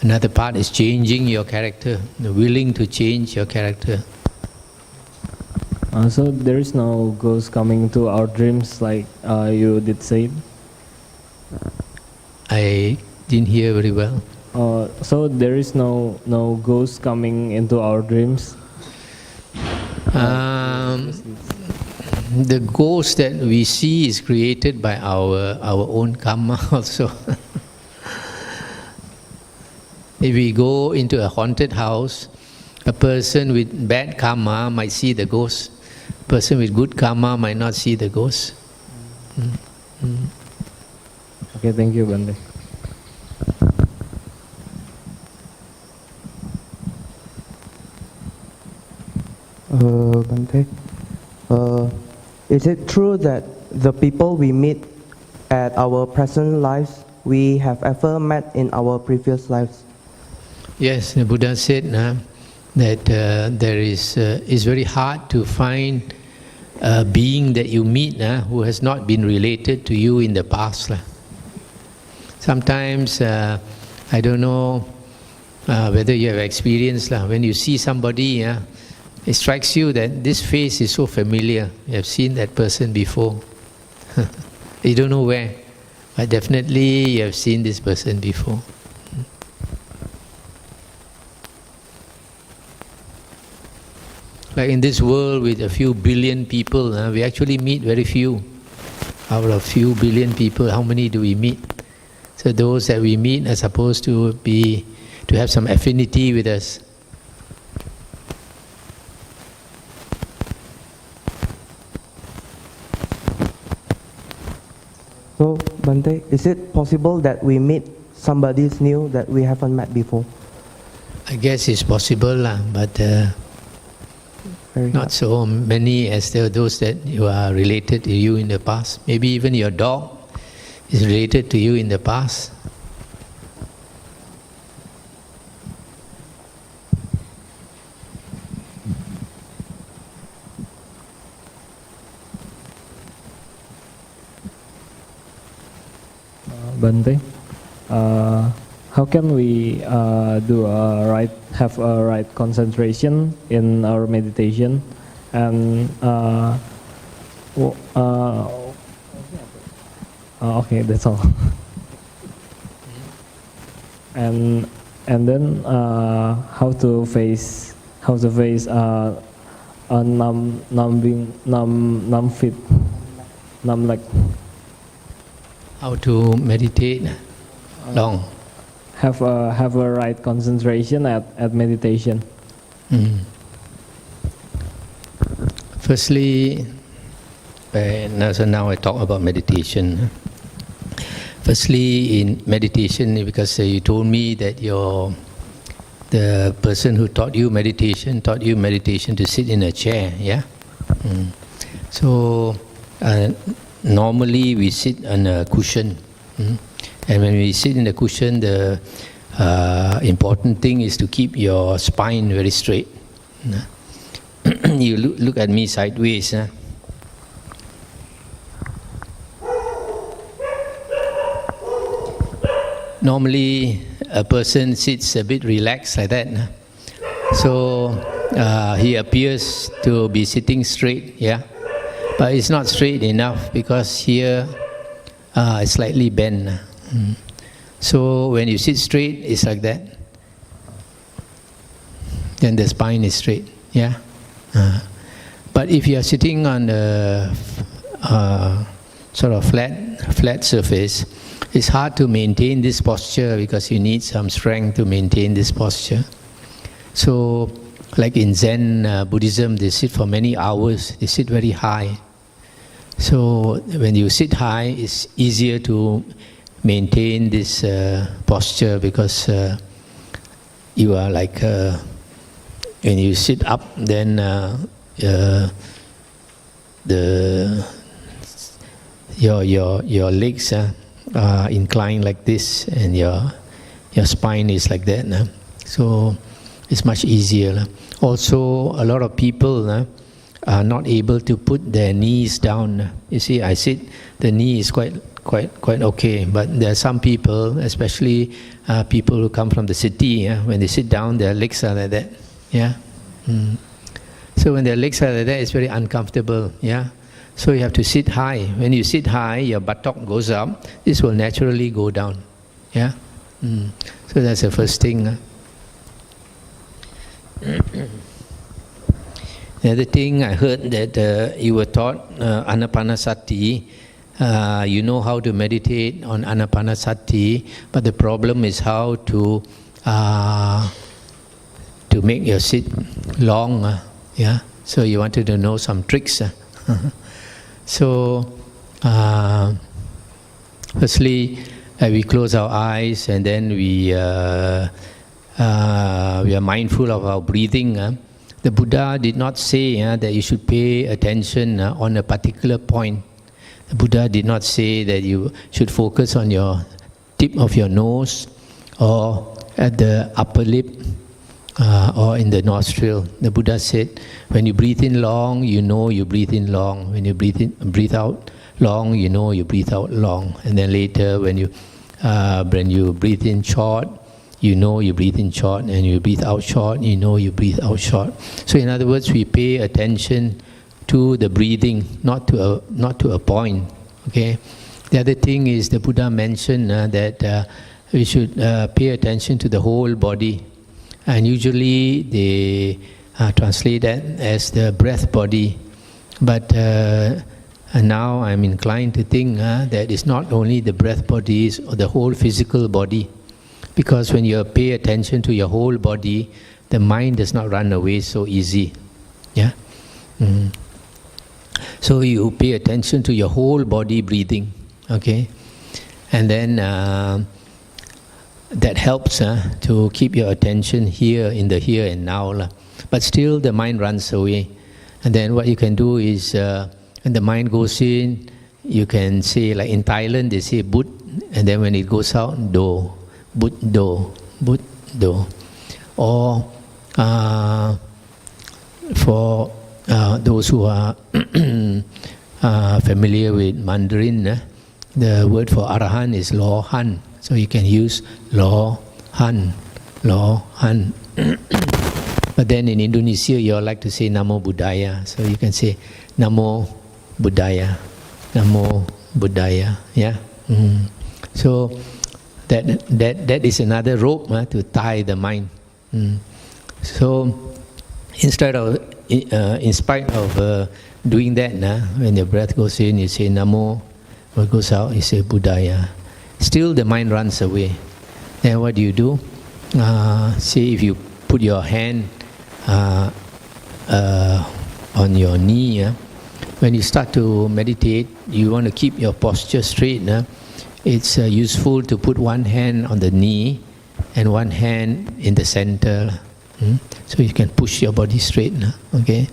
Another part is changing your character, willing to change your character. so there is no ghost coming to our dreams like you did say? I didn't hear very well. So there is no ghost coming into our dreams? The ghost that we see is created by our own karma also. If we go into a haunted house, a person with bad karma might see the ghost. A person with good karma might not see the ghost. Okay, thank you, Bante. Bante, is it true that the people we meet at our present lives, we have ever met in our previous lives? Yes, the Buddha said that it's very hard to find a being that you meet who has not been related to you in the past. Sometimes, I don't know whether you have experienced, when you see somebody, it strikes you that this face is so familiar. You have seen that person before. You don't know where, but definitely you have seen this person before. Like in this world with a few billion people, we actually meet very few. Out of few billion people, how many do we meet? So those that we meet are supposed to have some affinity with us. So, Bante, is it possible that we meet somebody new that we haven't met before? I guess it's possible, but Very not hard. so many as those that you are related to you in the past. Maybe even your dog is related to you in the past. Bante, how can we have a right concentration in our meditation, and okay, that's all. and then how to face a numb feet, numb leg. How to meditate long. Have a right concentration at meditation. Firstly, so now I talk about meditation. Firstly, in meditation, because you told me that the person who taught you meditation to sit in a chair, yeah? So, normally we sit on a cushion, And when we sit in the cushion, the important thing is to keep your spine very straight. You look at me sideways. Normally, a person sits a bit relaxed like that. So he appears to be sitting straight, yeah. But it's not straight enough because here it's slightly bent. So when you sit straight, it's like that. Then the spine is straight, yeah. But if you are sitting on a sort of flat surface, it's hard to maintain this posture because you need some strength to maintain this posture. So, like in Zen Buddhism, they sit for many hours. They sit very high. So when you sit high, it's easier to maintain this posture because you are like when you sit up, then your legs are inclined like this, and your spine is like that. So it's much easier. Also, a lot of people are not able to put their knees down. You see, I sit, the knee is quite okay, but there are some people, especially people who come from the city, when they sit down, their legs are like that. Yeah. So when their legs are like that, it's very uncomfortable. Yeah. So you have to sit high. When you sit high, your buttock goes up. This will naturally go down. Yeah. So that's the first thing. The other thing, I heard that you were taught Anapanasati. You know how to meditate on Anapanasati, but the problem is how to make your sit long. Yeah. So you wanted to know some tricks. So, firstly, we close our eyes and then we are mindful of our breathing. The Buddha did not say that you should pay attention on a particular point. The Buddha did not say that you should focus on your tip of your nose or at the upper lip or in the nostril. The Buddha said, when you breathe in long, you know you breathe in long. When you breathe out long, you know you breathe out long. And then later, when you breathe in short, you know you breathe in short, and you breathe out short, you know you breathe out short. So in other words, we pay attention to the breathing, not to a point. Okay. The other thing is the Buddha mentioned that we should pay attention to the whole body, and usually they translate that as the breath body. But now I'm inclined to think that it's not only the breath body, it's the whole physical body. Because when you pay attention to your whole body, the mind does not run away so easy. Yeah. So you pay attention to your whole body breathing. Okay. And then that helps to keep your attention here in the here and now. But still the mind runs away. And then what you can do is when the mind goes in, you can say, like in Thailand they say Bud, and then when it goes out, Do. Bud, Do. Bud, Do. Or for those who are familiar with Mandarin, the word for Arahant is Lo Han. So you can use Lo Han, Lo Han. But then in Indonesia, you all like to say Namo Buddhaya. So you can say Namo Buddhaya, Namo Buddhaya. Yeah. So that is another rope to tie the mind. So in spite of doing that, when your breath goes in, you say Namo. When it goes out, you say Buddhaya. Still the mind runs away. Then what do? Say if you put your hand on your knee, when you start to meditate, you want to keep your posture straight. It's useful to put one hand on the knee and one hand in the center, so you can push your body straight. Okay.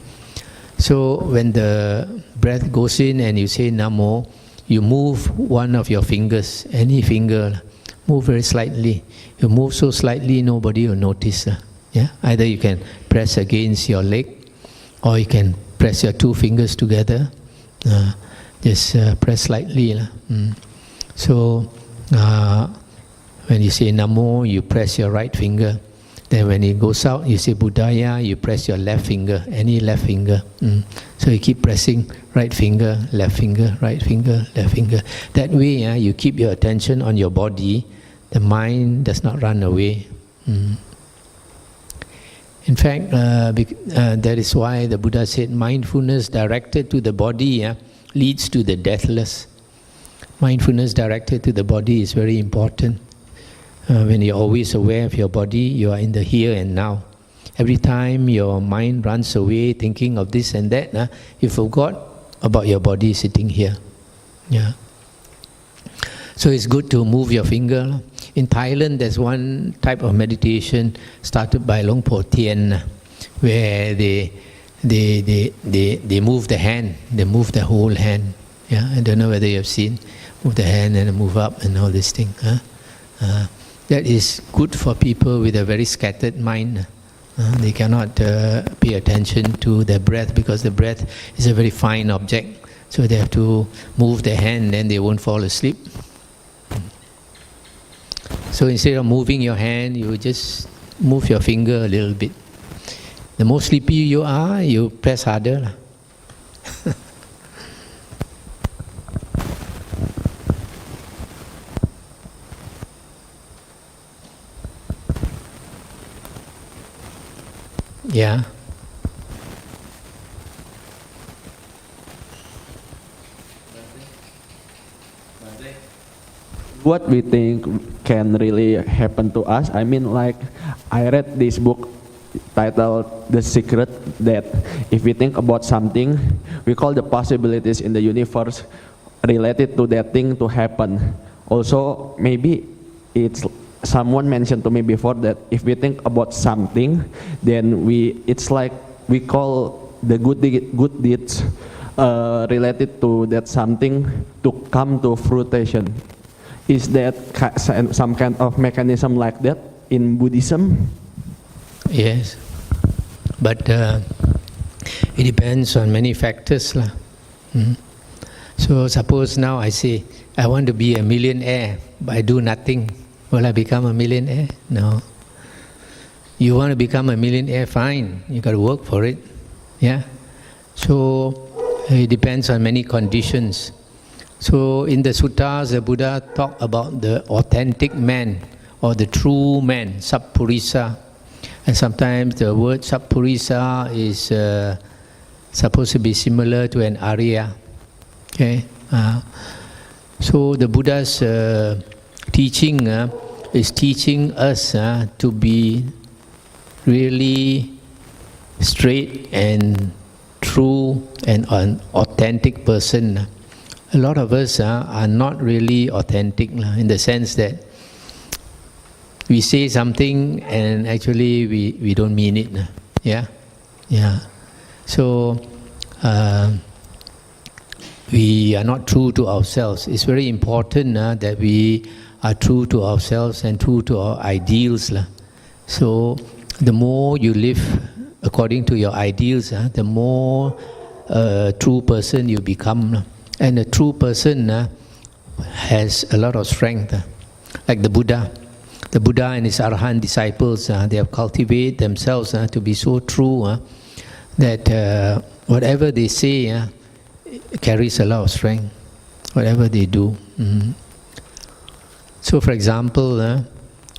So when the breath goes in and you say Namo, you move one of your fingers, any finger, move very slightly. You move so slightly, nobody will notice. Yeah? Either you can press against your leg, or you can press your two fingers together. Just press slightly. So, when you say Namo, you press your right finger. Then when it goes out, you say Buddhaya, you press your left finger, any left finger. So you keep pressing right finger, left finger, right finger, left finger. That way, you keep your attention on your body. The mind does not run away. In fact, that is why the Buddha said mindfulness directed to the body leads to the deathless. Mindfulness directed to the body is very important. When you're always aware of your body, you are in the here and now. Every time your mind runs away thinking of this and that, you forgot about your body sitting here. Yeah. So it's good to move your finger. In Thailand, there's one type of meditation started by Long Po Tien, where they move the hand, they move the whole hand. Yeah, I don't know whether you have seen, move the hand and move up and all this thing. That is good for people with a very scattered mind. They cannot pay attention to their breath because the breath is a very fine object. So they have to move their hand, then they won't fall asleep. So instead of moving your hand, you just move your finger a little bit. The more sleepy you are, you press harder. Yeah. What we think can really happen to us. I mean, like, I read this book titled The Secret, that if we think about something, we call the possibilities in the universe related to that thing to happen. Also, maybe it's someone mentioned to me before that if we think about something, then it's like we call the good deeds related to that something to come to fruition. Is that some kind of mechanism like that in Buddhism? Yes, but it depends on many factors. So suppose now I say, I want to be a millionaire, but I do nothing. Will I become a millionaire? No. You want to become a millionaire, fine. You got to work for it. Yeah. So it depends on many conditions. So in the suttas, the Buddha talked about the authentic man or the true man, sappurisa. And sometimes the word sappurisa is supposed to be similar to an Arya. Okay. So the Buddha's teaching is teaching us to be really straight and true and an authentic person. A lot of us are not really authentic in the sense that we say something and actually we don't mean it. Yeah? Yeah. So we are not true to ourselves. It's very important that we are true to ourselves and true to our ideals. So the more you live according to your ideals, the more true person you become. And a true person has a lot of strength. Like the Buddha and his Arahant disciples, they have cultivated themselves to be so true that whatever they say carries a lot of strength, whatever they do. So for example,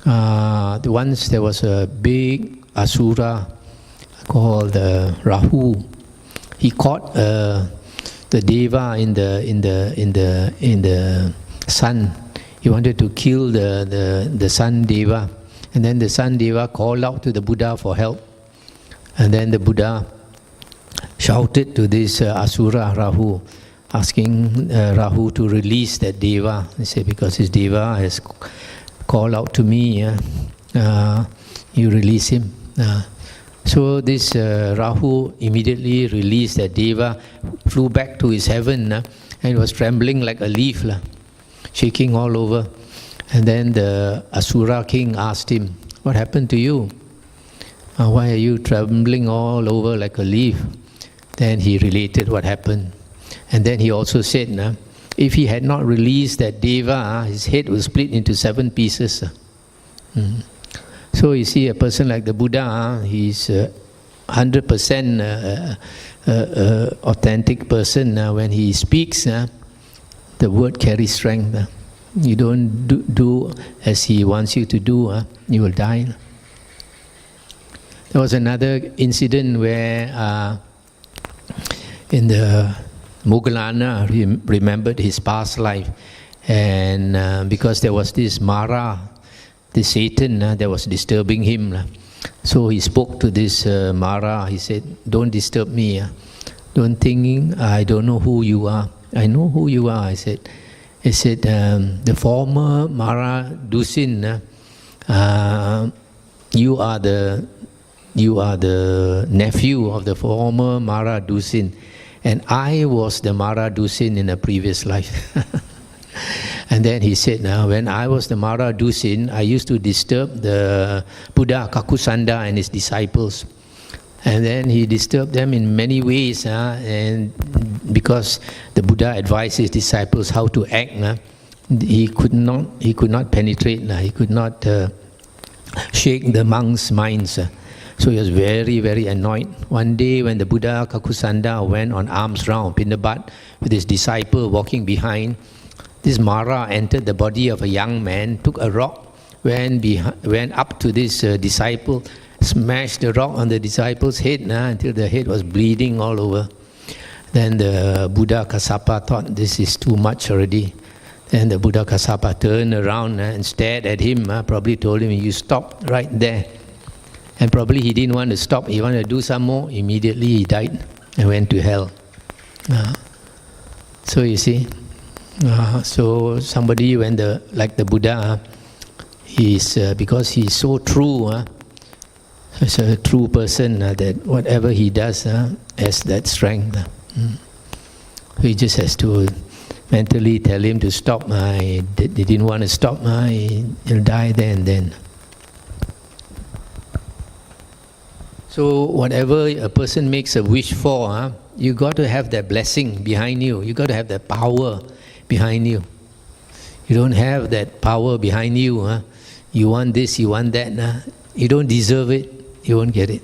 once there was a big asura called Rahu. He caught the deva in the sun. He wanted to kill the sun deva, and then the sun deva called out to the Buddha for help, and then the Buddha shouted to this asura Rahu, asking Rahu to release that deva. He said, because his deva has called out to me, you release him. So this Rahu immediately released that deva, flew back to his heaven, and it was trembling like a leaf, shaking all over. And then the Asura king asked him, "What happened to you? Why are you trembling all over like a leaf?" Then he related what happened. And then he also said, if he had not released that deva, his head was split into 7 pieces. So you see, a person like the Buddha, he's 100% authentic person. When he speaks, the word carries strength. You don't do as he wants you to do, you will die. There was another incident where in the Moggallana remembered his past life, and because there was this Mara, this Satan that was disturbing him, so he spoke to this Mara. He said, "Don't disturb me. Don't think I don't know who you are. I know who you are." I said, the former Mara Dusin, you are the nephew of the former Mara Dusin, and I was the Mara Dusin in a previous life. And then he said, when I was the Mara Dusin, I used to disturb the Buddha Kakusanda and his disciples. And then he disturbed them in many ways, and because the Buddha advised his disciples how to act, he could not penetrate, he could not shake the monks' minds. So he was very, very annoyed. One day when the Buddha Kakusanda went on alms round, Pindabat, with his disciple walking behind, this Mara entered the body of a young man, took a rock, went up to this disciple, smashed the rock on the disciple's head until the head was bleeding all over. Then the Buddha Kassapa thought, this is too much already. Then the Buddha Kassapa turned around and stared at him, probably told him, "You stop right there." And probably he didn't want to stop, he wanted to do some more. Immediately he died and went to hell. So you see, so somebody like the Buddha, because he's so true, he's a true person, that whatever he does has that strength. He just has to mentally tell him to stop. He didn't want to stop, he'll die there and then. So whatever a person makes a wish for, you got to have that blessing behind you. You got to have that power behind you. You don't have that power behind you. You want this, you want that. You don't deserve it. You won't get it.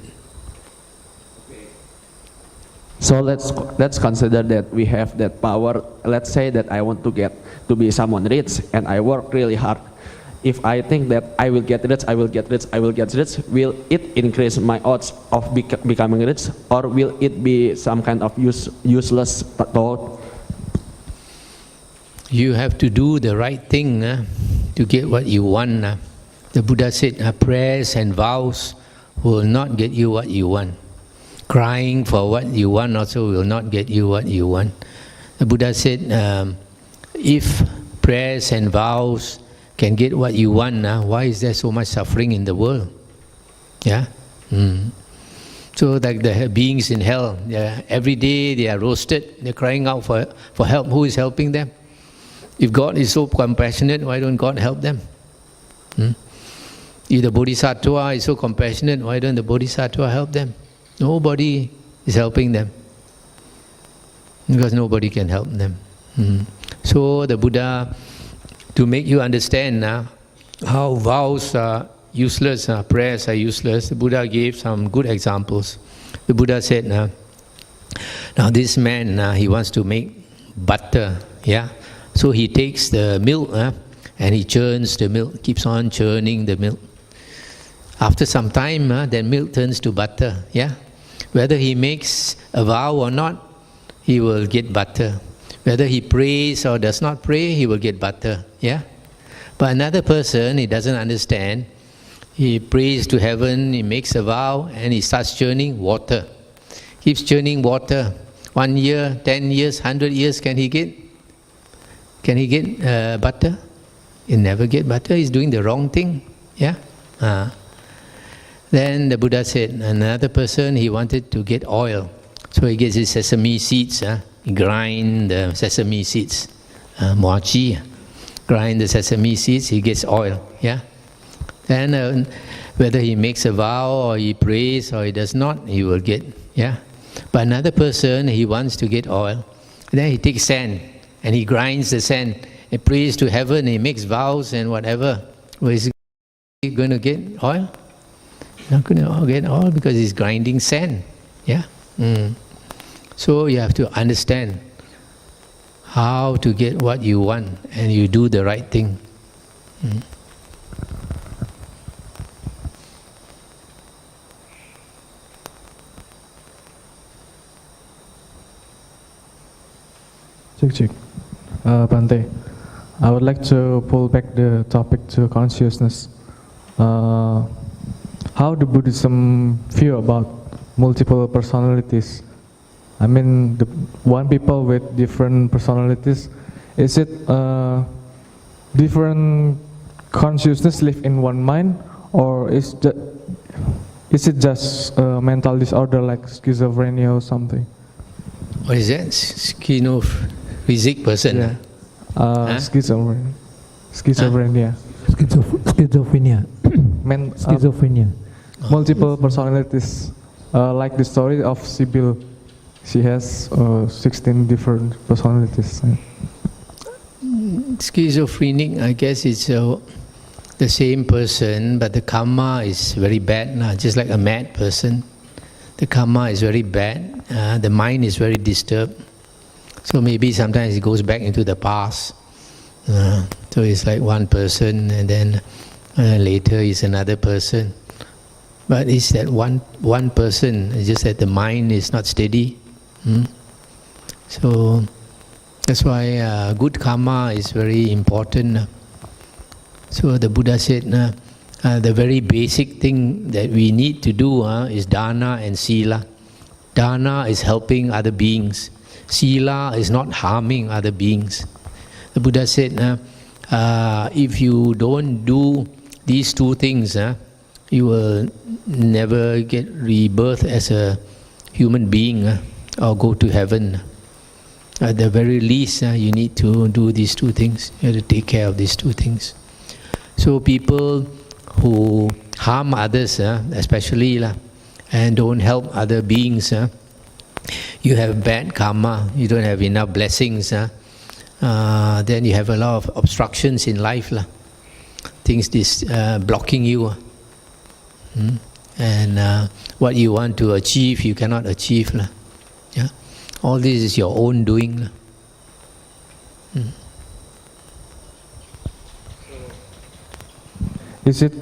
So let's consider that we have that power. Let's say that I want to be someone rich, and I work really hard. If I think that I will get rich, will it increase my odds of becoming rich, or will it be some kind of useless thought? You have to do the right thing to get what you want. The Buddha said, prayers and vows will not get you what you want. Crying for what you want also will not get you what you want. The Buddha said, if prayers and vows can get what you want, why is there so much suffering in the world? Yeah. So like the beings in hell, every day they are roasted, they're crying out for help. Who is helping them? If God is so compassionate, why don't God help them? If the Bodhisattva is so compassionate, why don't the Bodhisattva help them? Nobody is helping them, because nobody can help them. So the Buddha, to make you understand how vows are useless, prayers are useless, the Buddha gave some good examples. The Buddha said, now this man, he wants to make butter, so he takes the milk and he churns the milk, keeps on churning the milk. After some time, that milk turns to butter, Whether he makes a vow or not, he will get butter. Whether he prays or does not pray, he will get butter, But another person, he doesn't understand. He prays to heaven, he makes a vow, and he starts churning water. Keeps churning water. 1 year, 10 years, 100 years, can he get butter? He'll never get butter. He's doing the wrong thing, Then the Buddha said, another person, he wanted to get oil. So he gets his sesame seeds, he grind the sesame seeds, mochi, grind the sesame seeds, he gets oil. Yeah. Then whether he makes a vow or he prays or he does not, he will get. Yeah. But another person, he wants to get oil. Then he takes sand and he grinds the sand and prays to heaven. He makes vows and whatever. Well, is he going to get oil? Not going to get oil because he's grinding sand. Yeah. So you have to understand how to get what you want, and you do the right thing. Check. Bante, I would like to pull back the topic to consciousness. How do Buddhism feel about multiple personalities? I mean, the one people with different personalities, is it different consciousness live in one mind, or is it just a mental disorder like schizophrenia or something? What is that? Schizophrenic person? Yeah. Schizophrenia. Schizophrenia. Schizophrenia. Schizophrenia. Multiple personalities, like the story of Sibyl. She has 16 different personalities. Schizophrenic, I guess it's the same person, but the karma is very bad, just like a mad person. The karma is very bad, the mind is very disturbed. So maybe sometimes it goes back into the past. So it's like one person and then later is another person. But it's that one person, it's just that the mind is not steady. So that's why good karma is very important. So the Buddha said, the very basic thing that we need to do is dana and sila. Dana is helping other beings. Sila is not harming other beings. The Buddha said, if you don't do these two things, you will never get rebirth as a human being or go to heaven. At the very least, you need to do these two things. You have to take care of these two things. So people who harm others, especially, and don't help other beings, you have bad karma, you don't have enough blessings, then you have a lot of obstructions in life, things blocking you. And what you want to achieve, you cannot achieve. Yeah? All this is your own doing. Is it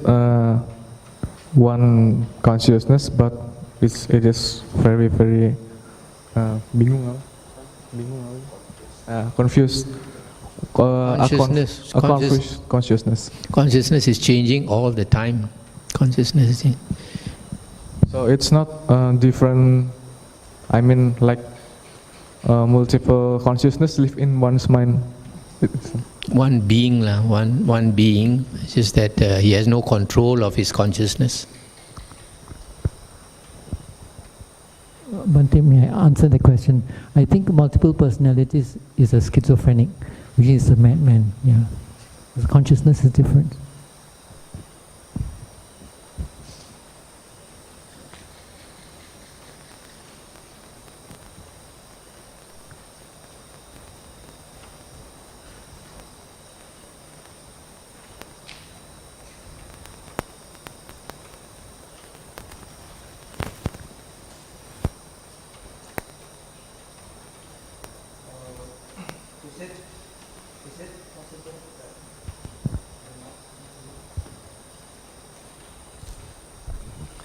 one consciousness, but it is very, very confused? Consciousness. Consciousness is changing all the time. Consciousness is changing. So it's not different. I mean, like multiple consciousness live in one's mind. One being, one being. It's just that he has no control of his consciousness. Bante, may I answer the question? I think multiple personalities is a schizophrenic, which is a madman. Yeah, his consciousness is different.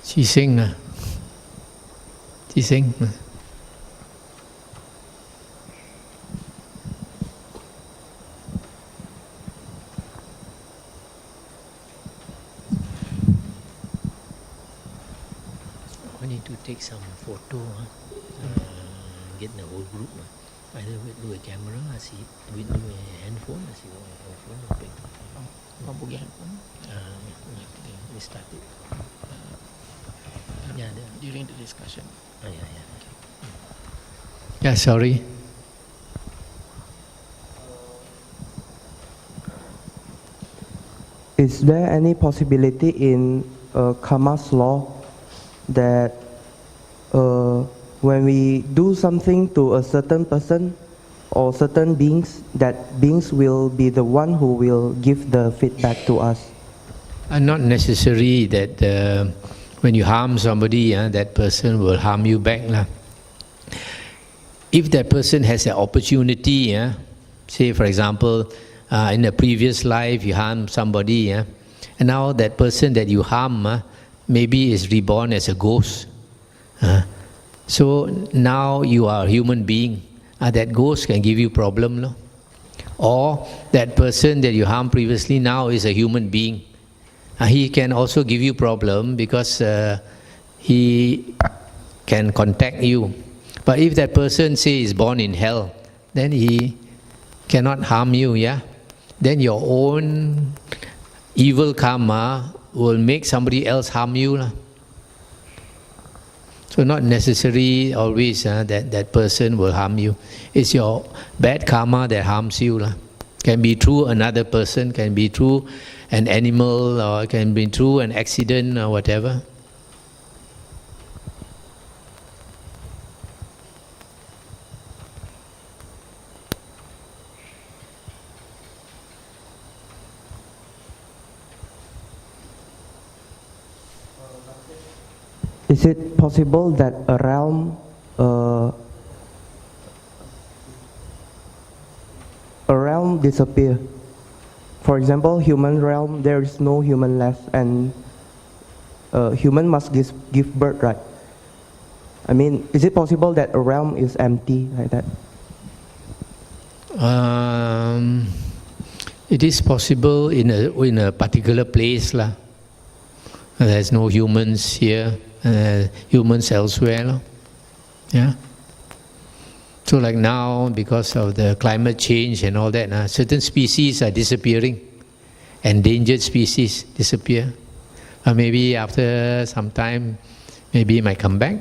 She sing. She sing. I need to take some photo. Get the whole group. Either with a camera, with a handphone, we started. During the discussion. Yeah, sorry. is there any possibility in karma's law that when we do something to a certain person or certain beings, that beings will be the one who will give the feedback to us? Not necessary that when you harm somebody, that person will harm you back. If that person has an opportunity, say for example, in a previous life you harmed somebody, and now that person that you harm maybe is reborn as a ghost. So now you are a human being. That ghost can give you problem. No? Or that person that you harmed previously now is a human being. He can also give you problem because he can contact you. But if that person, say, is born in hell, then he cannot harm you, then your own evil karma will make somebody else harm you. So not necessary always that person will harm you. It's your bad karma that harms you. Can be through another person, can be through an animal, or can be through an accident or whatever. Is it possible that a realm disappear? For example, human realm, there is no human left, and human must give birth, right? I mean, is it possible that a realm is empty like that? It is possible in a particular place. There's no humans here, humans elsewhere. Yeah. So like now, because of the climate change and all that, certain species are disappearing. Endangered species disappear. Maybe after some time, maybe it might come back.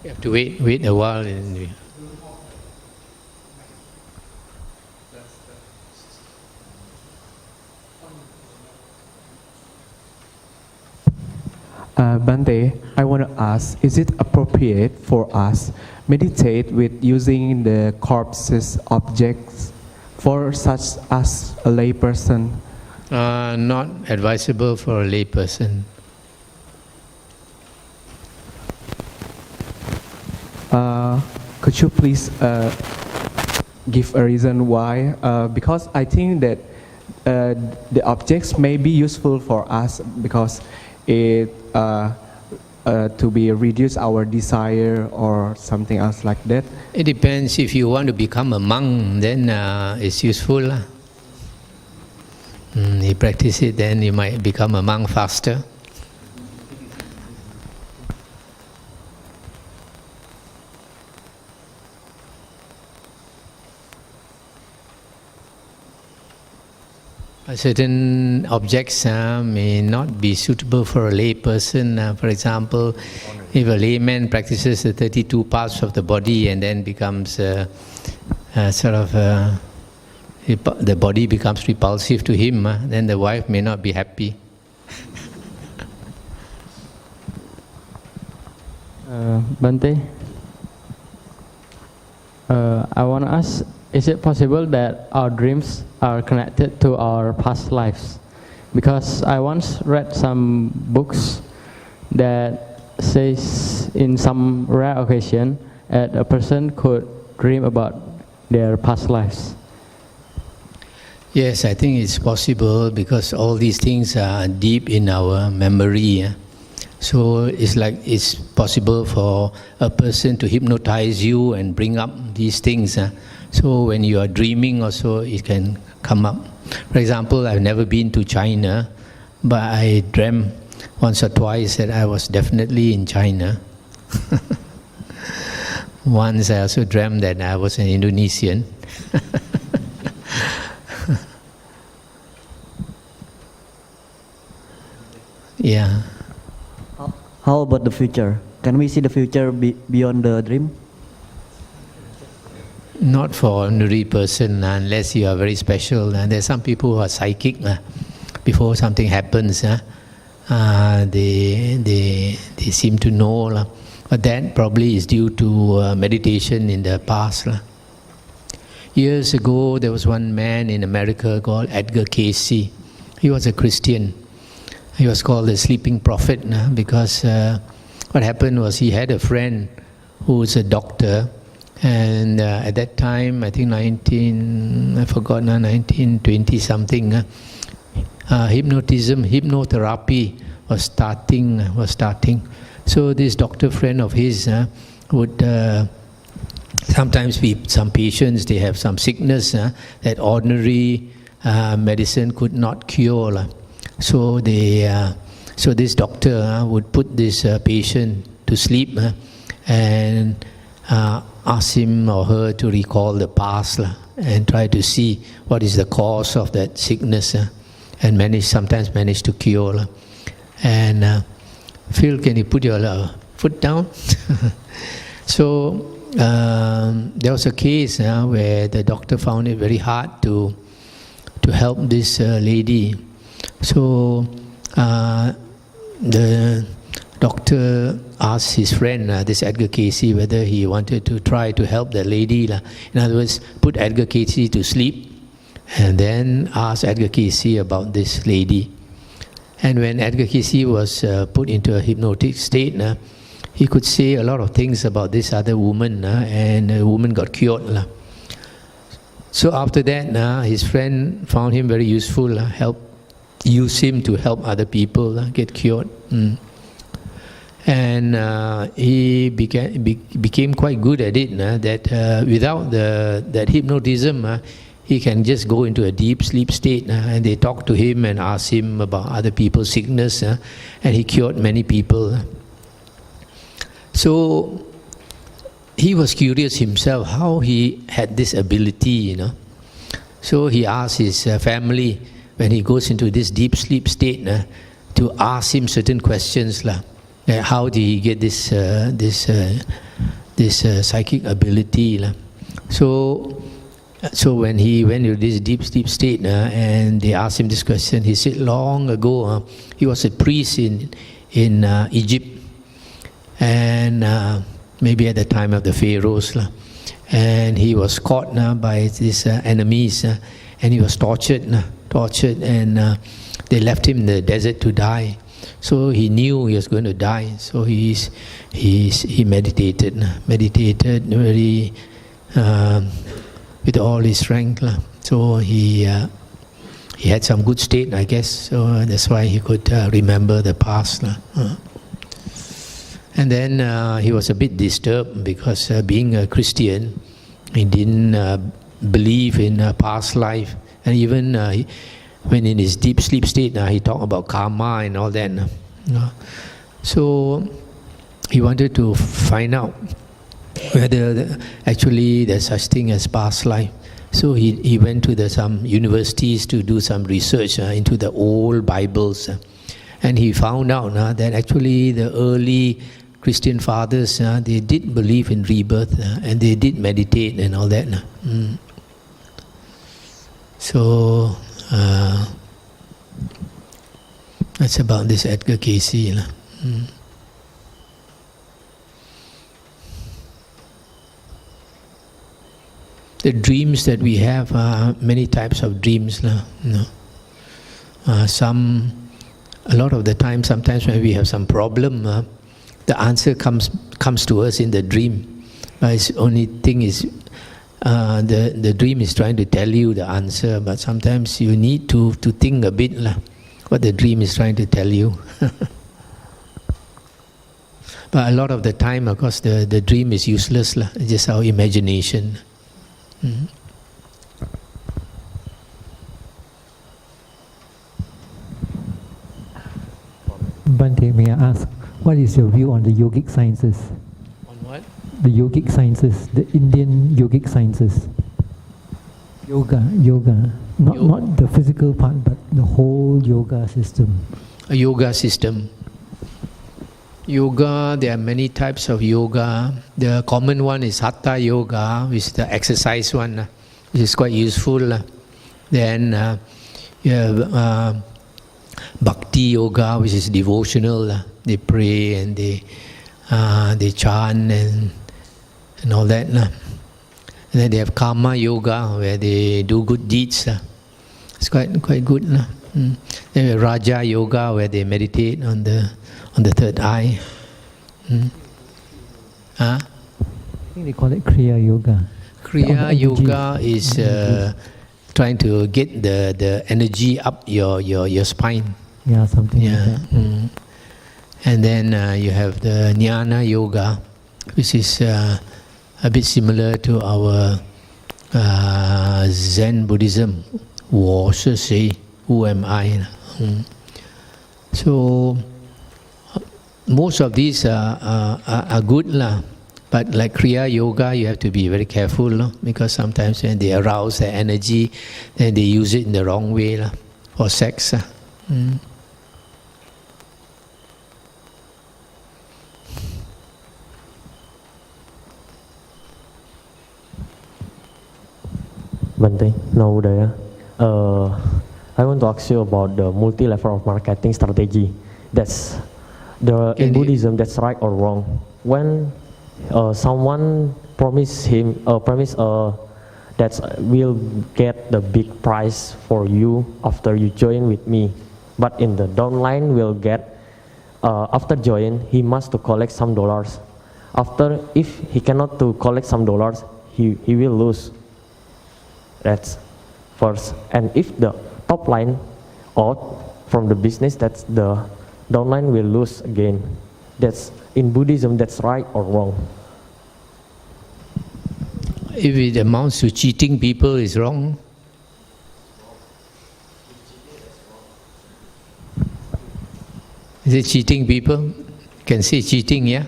You have to wait a while. Bante, I want to ask, is it appropriate for us meditate with using the corpses objects for such as a lay person? Not advisable for a lay person. Could you please give a reason why? Because I think that the objects may be useful for us because it to be reduce our desire or something else like that. It depends. If you want to become a monk, then it's useful. You practice it, then you might become a monk faster. Certain objects may not be suitable for a lay person. For example, if a layman practices the 32 parts of the body and then becomes the body becomes repulsive to him, then the wife may not be happy. Bante, I want to ask, is it possible that our dreams are connected to our past lives? Because I once read some books that says in some rare occasion that a person could dream about their past lives. Yes, I think it's possible because all these things are deep in our memory. So it's possible for a person to hypnotize you and bring up these things. So when you are dreaming also, it can come up. For example, I've never been to China, but I dreamt once or twice that I was definitely in China. Once I also dreamt that I was an Indonesian. Yeah. How about the future? Can we see the future beyond the dream? Not for ordinary person unless you are very special. There's some people who are psychic. Before something happens, they seem to know. But that probably is due to meditation in the past. Years ago, there was one man in America called Edgar Cayce. He was a Christian. He was called the sleeping prophet because what happened was he had a friend who was a doctor, and at that time, I think 1920 something, hypnotherapy was starting. So this doctor friend of his would sometimes some patients, they have some sickness that ordinary medicine could not cure. So this doctor would put this patient to sleep and ask him or her to recall the past and try to see what is the cause of that sickness and sometimes manage to cure. And Phil, can you put your foot down? So there was a case where the doctor found it very hard to help this lady. So the doctor asked his friend, this Edgar Cayce, whether he wanted to try to help the lady. In other words, put Edgar Cayce to sleep and then ask Edgar Cayce about this lady. And when Edgar Cayce was put into a hypnotic state, he could say a lot of things about this other woman, and the woman got cured. So after that, his friend found him very useful, use him to help other people get cured. And he became quite good at it, that without that hypnotism, he can just go into a deep sleep state, and they talk to him and ask him about other people's sickness, and he cured many people. So he was curious himself how he had this ability, So he asked his family, when he goes into this deep sleep state, to ask him certain questions, how did he get this psychic ability? So when he went into this deep sleep state, and they asked him this question, he said long ago he was a priest in Egypt, and maybe at the time of the pharaohs, and he was caught by his enemies, and he was tortured, and they left him in the desert to die. So he knew he was going to die. So he meditated very with all his strength. So he had some good state, I guess. So that's why he could remember the past. And then he was a bit disturbed because being a Christian, he didn't believe in past life. And even when in his deep sleep state, he talked about karma and all that. So he wanted to find out whether actually there's such thing as past life. So he went to some universities to do some research into the old Bibles. And he found out that actually the early Christian fathers, they did believe in rebirth, and they did meditate and all that. So that's about this Edgar Cayce. The dreams that we have are many types of dreams. A lot of the time, sometimes when we have some problem, the answer comes to us in the dream. But only thing is, the dream is trying to tell you the answer, but sometimes you need to think a bit what the dream is trying to tell you. But a lot of the time, of course, the dream is useless. It's just our imagination. Bhante, may I ask, what is your view on the yogic sciences? On what? The yogic sciences, the Indian yogic sciences. Yoga. Not the physical part, but the whole yoga system. a yoga system. Yoga, there are many types of yoga. The common one is Hatha Yoga, which is the exercise one, which is quite useful. Then you have Bhakti Yoga, which is devotional. They pray and they chant and all that. And then they have Karma Yoga, where they do good deeds. It's quite good. Then we have Raja Yoga, where they meditate on the third eye. I think they call it Kriya Yoga. Kriya Yoga is trying to get the energy up your spine. Yeah, something like that. And then you have the Jnana Yoga, which is a bit similar to our Zen Buddhism. 我是谁? Who am I? So most of these are good lah, but like Kriya Yoga, you have to be very careful because sometimes when they arouse their energy, then they use it in the wrong way lah, for sex. Bante, Naudaya. I want to ask you about the multi-level of marketing strategy. That's in Buddhism. That's right or wrong? When someone promise that will get the big prize for you after you join with me, but in the downline will get after join he must to collect some dollars. After, if he cannot to collect some dollars, he will lose. That's first. And if the top line out from the business, that's the downline will lose again. That's in Buddhism, that's right or wrong? If it amounts to cheating people, it's wrong. Is it cheating people? You can say cheating, yeah?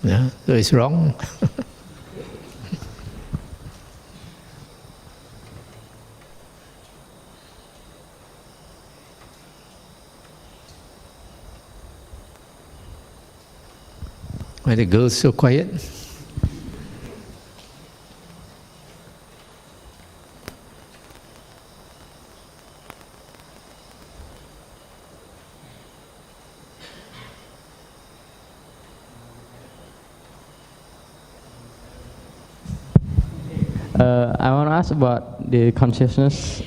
Yeah, so it's wrong. Why the girls so quiet? I want to ask about the consciousness.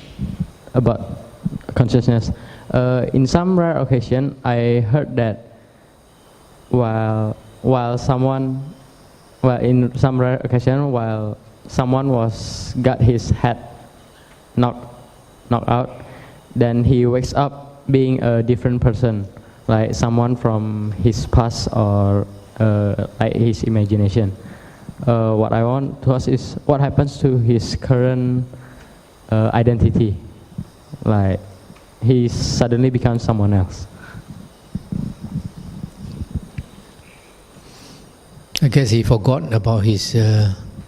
In some rare occasion, I heard that while someone got his head knocked out, then he wakes up being a different person, like someone from his past or like his imagination. What I want to ask is, what happens to his current identity? Like, he suddenly becomes someone else. I guess he forgot about his,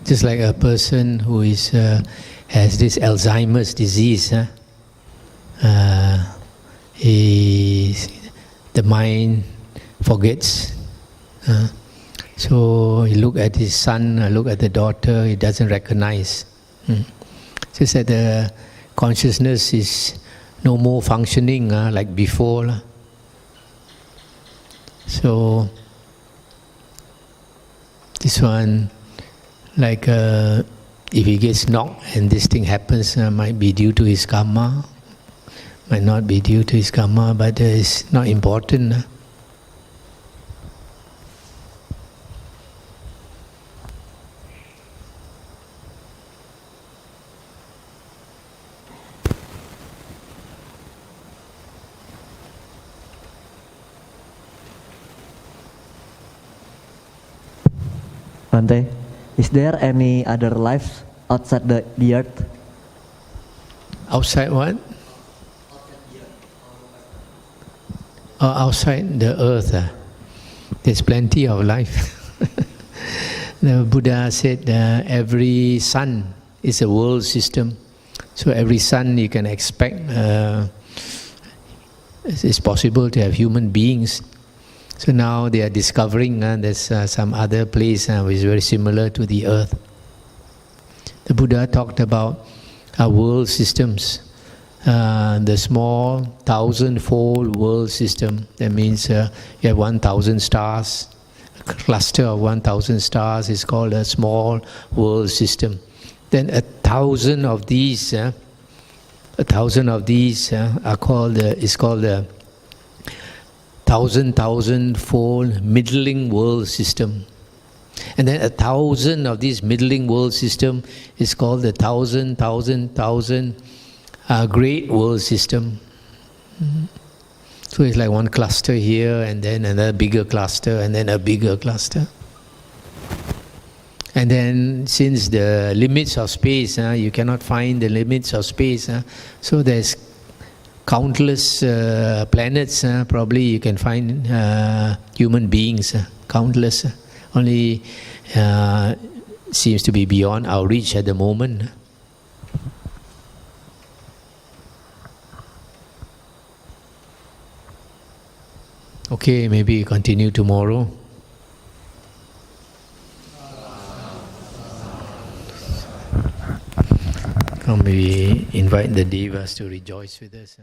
just like a person who is has this Alzheimer's disease. The mind forgets. So he look at his son, look at the daughter, he doesn't recognize. Just that the consciousness is no more functioning like before. So this one, like if he gets knocked and this thing happens, might be due to his karma, might not be due to his karma, but it's not important. Bante, is there any other life outside the earth? Outside what? Oh, outside the earth. There's plenty of life. The Buddha said every sun is a world system. So every sun you can expect it's possible to have human beings. So now they are discovering there's some other place which is very similar to the earth. The Buddha talked about world systems, the small 1,000-fold world system. That means you have 1,000 stars. A cluster of 1,000 stars is called a small world system. Then 1,000 of these, are called the 1,000-fold middling world system. And then 1,000 of these middling world system is called the 1,000 great world system. So it's like one cluster here, and then another bigger cluster, and then a bigger cluster. And then since the limits of space, you cannot find the limits of space, so there's countless planets. Probably you can find human beings, countless. Only seems to be beyond our reach at the moment. Okay, maybe continue tomorrow. Come, we invite the devas to rejoice with us.